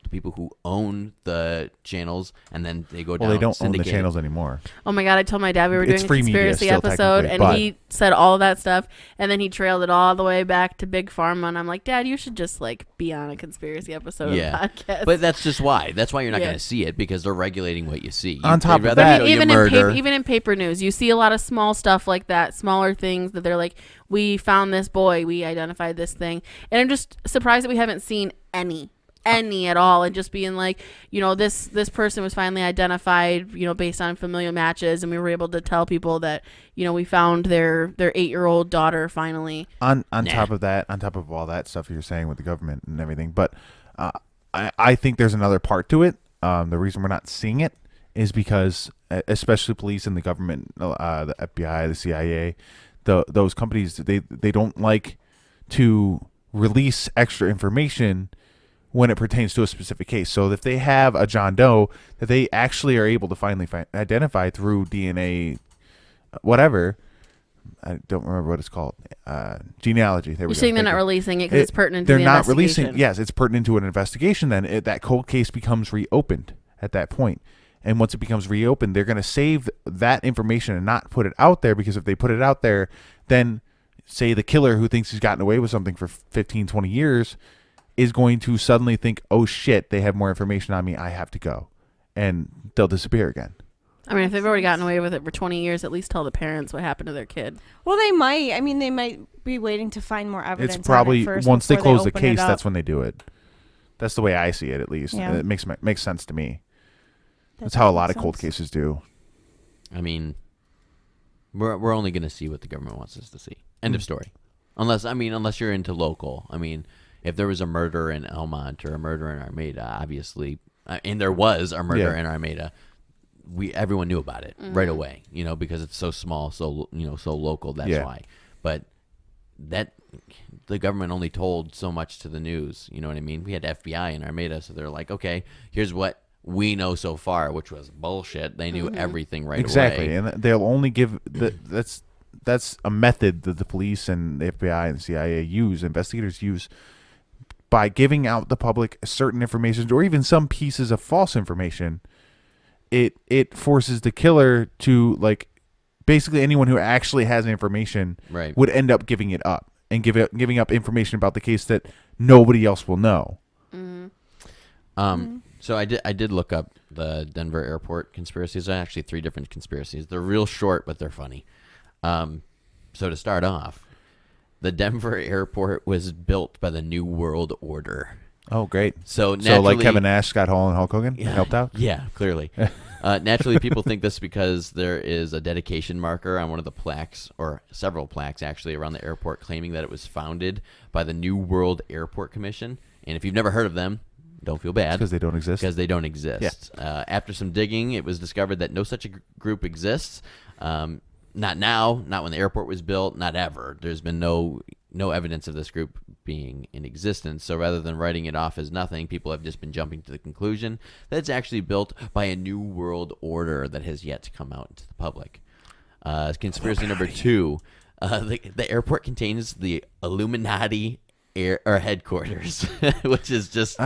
the people who own the channels, and then they go down. Well, they don't own the syndicate. channels anymore. Oh my god! I told my dad we were doing It's a free media conspiracy still, episode, technically, and but- he said all of that stuff, and then he trailed it all the way back to Big Pharma, and I'm like, Dad, you should just like be on a conspiracy episode Yeah. of the podcast. But that's just why. That's why you're not Yeah. going to see it, because they're regulating what you see. On top they'd of rather that- show I you mean, murder. even in paper news, you see a lot of small stuff like that, smaller things that they're like, we found this boy, we identified this thing, and I'm just surprised that we haven't seen any at all, and just being like, you know, this person was finally identified, you know, based on familial matches, and we were able to tell people that, you know, we found their 8-year-old daughter finally. On top of that, on top of all that stuff you're saying with the government and everything, but I think there's another part to it. The reason we're not seeing it is because, especially police and the government, the FBI, the CIA, those companies, they don't like to release extra information when it pertains to a specific case. So if they have a John Doe that they actually are able to finally identify through DNA, whatever, I don't remember what it's called, genealogy. There we You're go. saying they're Thank not you. releasing it because it's pertinent to They're the not investigation. releasing. Yes, it's pertinent to an investigation. Then that cold case becomes reopened at that point. And once it becomes reopened, they're going to save that information and not put it out there, because if they put it out there, then say the killer who thinks he's gotten away with something for 15, 20 years is going to suddenly think, oh shit, they have more information on me, I have to go. And they'll disappear again. I mean, if they've already gotten away with it for 20 years, at least tell the parents what happened to their kid. Well, they might. I mean, they might be waiting to find more evidence. It's probably on it first once they before close the open case, it up. that's when they do it. That's the way I see it, at least. Yeah. It makes sense to me. That That's how a does lot make of cold sense. cases do. I mean, we're only going to see what the government wants us to see. End of story. Unless you're into local. I mean, if there was a murder in Elmont or a murder in Armada, obviously, and there was a murder in Armada, everyone knew about it right away, because it's so small, so local. That's why. But that the government only told so much to the news. You know what I mean? We had FBI in Armada, so they're like, okay, here's what we know so far, which was bullshit. They knew everything right away. Exactly, and they'll only give that's a method that the police and the FBI and the CIA investigators use, by giving out the public certain information or even some pieces of false information. It forces the killer to, like, basically anyone who actually has information would end up giving it up and giving up information about the case that nobody else will know. So I did look up the Denver airport conspiracies. There are actually 3 different conspiracies. They're real short, but they're funny. So to start off, the Denver airport was built by the New World Order. Oh, great. So like Kevin Nash, Scott Hall, and Hulk Hogan helped out? Yeah, clearly. Naturally, people think this because there is a dedication marker on one of the plaques, or several plaques actually, around the airport claiming that it was founded by the New World Airport Commission. And if you've never heard of them, don't feel bad. Because they don't exist? Because they don't exist. Yeah. After some digging, it was discovered that no such a group exists. Not now, not when the airport was built, not ever. There's been no evidence of this group being in existence. So rather than writing it off as nothing, people have just been jumping to the conclusion that it's actually built by a new world order that has yet to come out into the public. Conspiracy number 2, the airport contains the Illuminati headquarters, which is just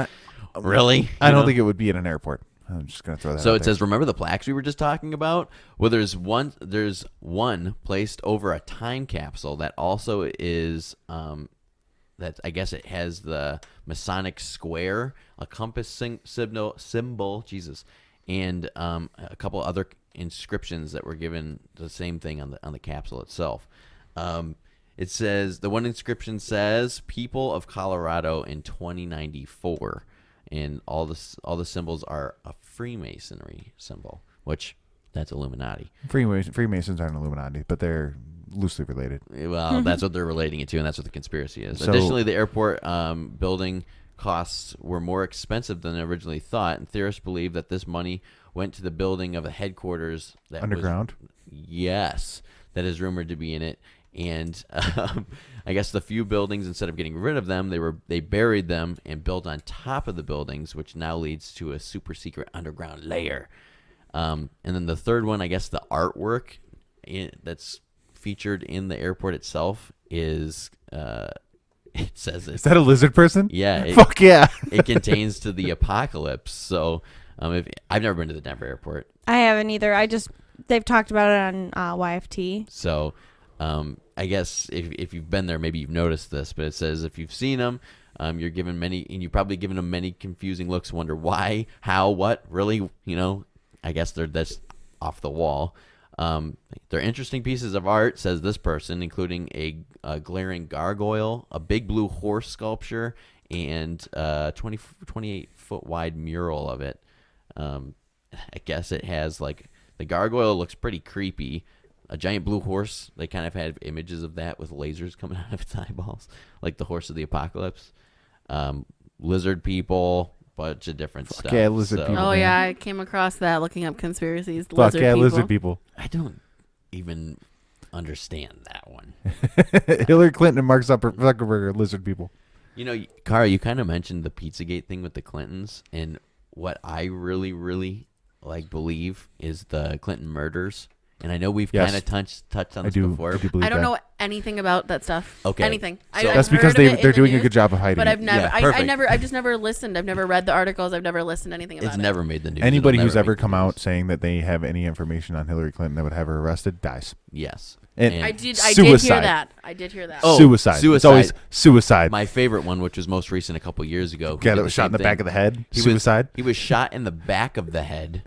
really. I don't think it would be in an airport. I'm just gonna throw that. So out it there. says, remember the plaques we were just talking about? Well, there's one placed over a time capsule that also is that I guess it has the Masonic square, a compass symbol, Jesus, and a couple other inscriptions that were given the same thing on the capsule itself. It says, the one inscription says, "People of Colorado in 2094." And all the symbols are a Freemasonry symbol, which that's Illuminati. Freemasons aren't Illuminati, but they're loosely related. Well, that's what they're relating it to, and that's what the conspiracy is. So, additionally, the airport building costs were more expensive than originally thought, and theorists believe that this money went to the building of a headquarters that underground. Yes, that is rumored to be in it. And I guess the few buildings, instead of getting rid of them, they buried them and built on top of the buildings, which now leads to a super secret underground layer. And then the third one, I guess the artwork that's featured in the airport itself is it says Is that a lizard person? Yeah. Fuck yeah. It contains to the apocalypse. So I've never been to the Denver airport. I haven't either. They've talked about it on YFT. So I guess if you've been there, maybe you've noticed this, but it says if you've seen them, you're given you've probably given them many confusing looks, wonder why, how, what, really, I guess that's off the wall. They're interesting pieces of art, says this person, including a glaring gargoyle, a big blue horse sculpture, and 28-foot wide mural of it. I guess it has, like, the gargoyle looks pretty creepy. A giant blue horse, they kind of had images of that with lasers coming out of its eyeballs, like the horse of the apocalypse. Lizard people, bunch of different stuff. Yeah, lizard people. Oh, yeah, I came across that looking up conspiracies. Fuck yeah, lizard people. I don't even understand that one. Hillary Clinton and Mark Zuckerberg are lizard people. Cara, you kind of mentioned the Pizzagate thing with the Clintons, and what I really, really believe is the Clinton murders. And I know we've kind of touched on this before. I don't know anything about that stuff. Okay. Anything. So that's because they're doing a good job of hiding but it. I've never, Yeah, I've just never listened. I've never read the articles. I've never listened to anything about it. It's never made the news. Anybody who's ever come out saying that they have any information on Hillary Clinton that would have her arrested dies. Yes. And I did suicide. hear that. I did hear that. Oh, Suicide. It's always suicide. My favorite one, which was most recent a couple years ago. Guy that was shot in the back of the head. Suicide. He was shot in the back of the head,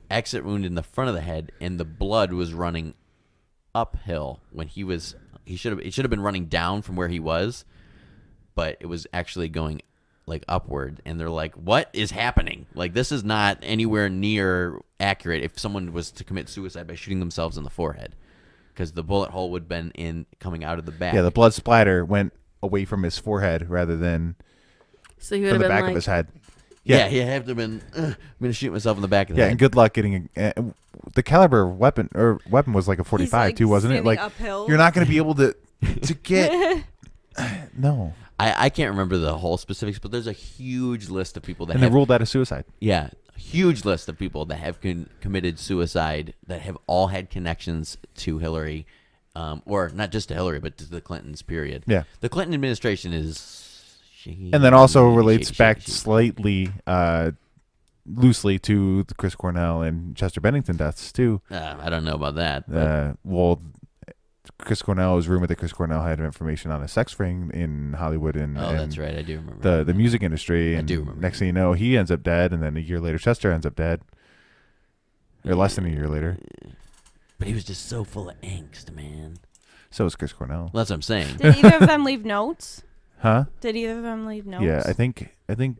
exit wound in the front of the head, and the blood was running uphill when it should have been running down from where he was, but it was actually going upward, and they're like, what is happening? This is not anywhere near accurate if someone was to commit suicide by shooting themselves in the forehead, because the bullet hole would have been coming out of the back. Yeah, the blood splatter went away from his forehead rather than So he would from have the been back like, of his head. Yeah, he have to have been. I'm gonna shoot myself in the back of the Yeah, head. and good luck getting the caliber of weapon was like a 45 He's, like, too, wasn't it? standing Like uphill. you're not going to be able to get. No. I can't remember the whole specifics, but there's a huge list of people that And they have ruled that a suicide. Yeah, a huge list of people that have committed suicide that have all had connections to Hillary, or not just to Hillary, but to the Clintons. Period. Yeah. The Clinton administration is. And then also relates shady, back shady. slightly, loosely to the Chris Cornell and Chester Bennington deaths too. I don't know about that. But Well, Chris Cornell, was rumored that Chris Cornell had information on a sex ring in Hollywood and, that's right. I do remember the music industry. I And do remember next thing you know, he ends up dead, and then a year later, Chester ends up dead, or less than a year later. But he was just so full of angst, man. So is Chris Cornell. Well, that's what I'm saying. Did either of them leave notes? Huh? Did either of them leave notes? Yeah, I think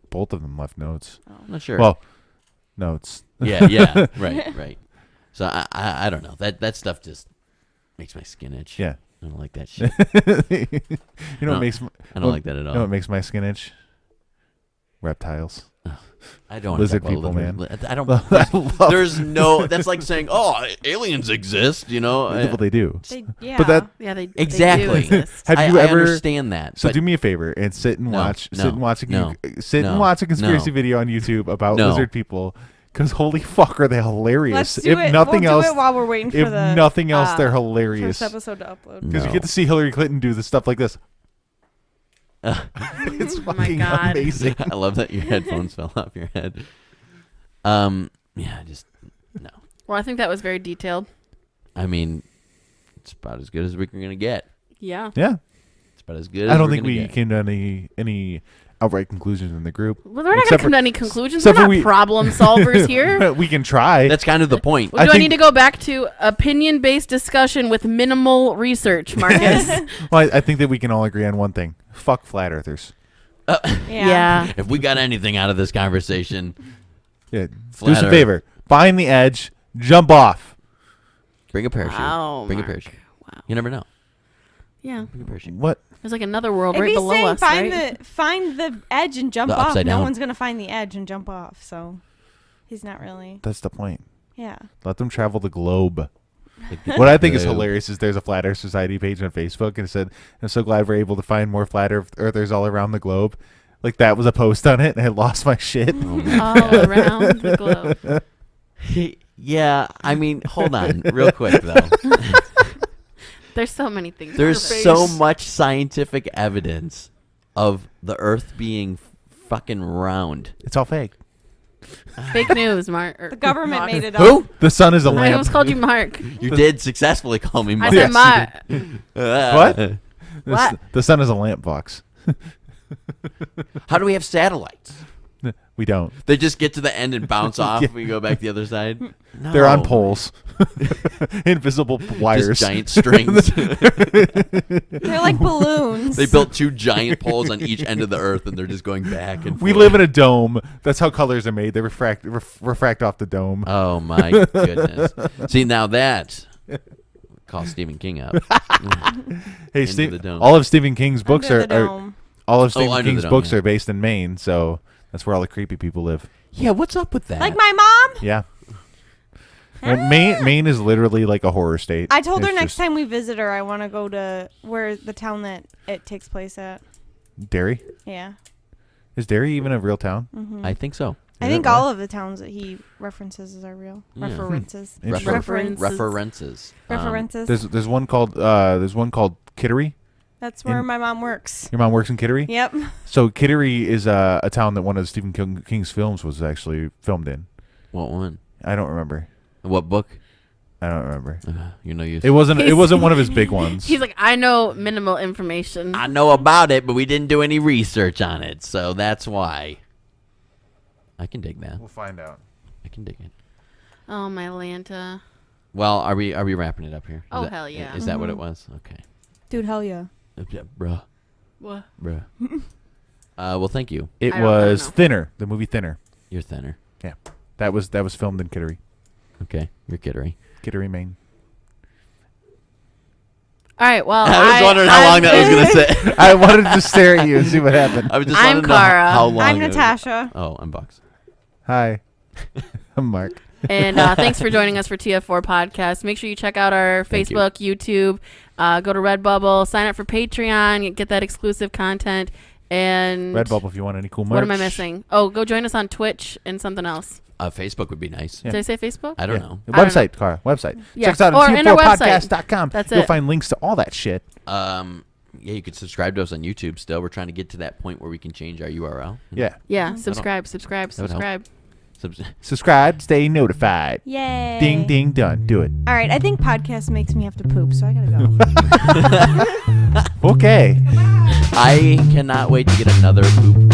both of them left notes. I'm not sure. Well, notes. yeah, right. So I don't know. That stuff just makes my skin itch. Yeah. I don't like that shit. You know what makes I don't like that at all. You know what makes my skin itch? Reptiles. I don't Lizard wanna people, talk about man. I don't. I love There's no. That's like saying, "Oh, aliens exist." You know. well, they do. Yeah. But that yeah, they Exactly. They do exist. have you I ever understand that. So but do me a favor and sit and No, watch no, sit and watch a no, sit and no, watch a conspiracy no. video on YouTube about No. lizard people, because holy fuck are they hilarious. Let's do If it. nothing we'll else, do it while we're waiting for if the nothing else, they're hilarious. first episode to upload. Because No. you get to see Hillary Clinton do the stuff like this. It's Oh my fucking God. amazing. I love that your headphones fell off your head. Yeah, just no. Well, I think that was very detailed. I mean, it's about as good as we're gonna get. Yeah. Yeah, It's about as good. as I don't we're think gonna we get. came to any outright conclusions in the group. Well, we're not Except going to come for- to any conclusions. except We're for not problem solvers here. We can try. That's kind of the point. Well, I do I think- need to go back to opinion-based discussion with minimal research, Marcus? Well, I think that we can all agree on one thing: fuck flat earthers. Yeah. If we got anything out of this conversation, Yeah, do Flat us a Earth. favor: find the edge, jump off. bring a parachute. Wow, bring Mark. a parachute. Wow. You never know. Yeah. Bring a parachute. What? There's like another world If right he's below saying us, find right? the edge and jump The off, upside no down. one's gonna find the edge and jump off. So he's not really. That's the point. Yeah. Let them travel the globe. Like, What I think is the- hilarious is there's a Flat Earth Society page on Facebook, and it said, "I'm so glad we're able to find more flat earthers all around the globe." Like that was a post on it, and I lost my shit. Oh my All around the globe. Yeah, I mean, hold on, real quick though. There's so many things. on There's your so face. much scientific evidence of the Earth being fucking round. It's all fake. Fake news, Mark. The government made it up. Who? The sun is a I lamp. almost called you Mark. You did successfully call me I Mark. said Mark. What? What? The sun is a lamp box. How do we have satellites? We don't. They just get to the end and bounce off. Yeah. We go back the other side. No. They're on poles, invisible wires. Just giant strings. They're like balloons. They built two giant poles on each end of the Earth, and they're just going back and forth. We live in a dome. That's how colors are made. They refract off the dome. Oh my goodness! See, now that call Stephen King up. Hey, Into Steve. the dome. All of Stephen King's books Under the are dome. all of Stephen Under the King's Dome, books yeah. are based in Maine, so that's where all the creepy people live. Yeah, what's up with that? Like my mom. Yeah. Well, Maine is literally like a horror state. I told her It's next just time we visit her, I want to go to where the town that it takes place at. Derry. Yeah. Is Derry even a real town? Mm-hmm. I think so. I Is think it really? all of the towns that he references are real. Yeah. References. Interesting. References. References. References. There's one called Kittery. That's where in- my mom works. Your mom works in Kittery. Yep. So Kittery is a town that one of Stephen King's films was actually filmed in. What one? I don't remember. What book? I don't remember. You know you. It wasn't one of his big ones. He's like, I know minimal information. I know about it, but we didn't do any research on it, so that's why. I can dig that. We'll find out. I can dig it. Oh, my Lanta. Well, are we wrapping it up here? Oh, that, hell yeah. Is that what it Mhm. was? Okay. Dude, hell yeah. Yeah, bruh. What? Bruh. Well, thank you. It I don't was know. Thinner, the movie Thinner. You're thinner. That was filmed in Kittery, Okay. You're Kittery. Kittery, Maine. All right. Well, I was wondering how long that was going to sit. I wanted to stare at you and see what happened. I was just I'm wanting to know Cara. how long. I'm it was. Natasha. Oh, I'm Bucks. Hi, I'm Mark. And thanks for joining us for TF4 Podcast. Make sure you check out our Thank you. Facebook, YouTube, go to Redbubble, sign up for Patreon, get that exclusive content. And Redbubble if you want any cool merch. what am I missing? Oh, go join us on Twitch and something else. Facebook would be nice. Yeah. Did I say Facebook? I don't know. The I don't website, Cara. Website. Yeah. Check us out Or at in our website. t4podcast.com. That's You'll it. find links to all that shit. Yeah, you could subscribe to us on YouTube still. We're trying to get to that point where we can change our URL. Yeah. Yeah. Subscribe. That would help. Subscribe, stay notified. Yay. Ding, ding, done. Do it. All right. I think podcast makes me have to poop, so I gotta go. Okay. I cannot wait to get another poop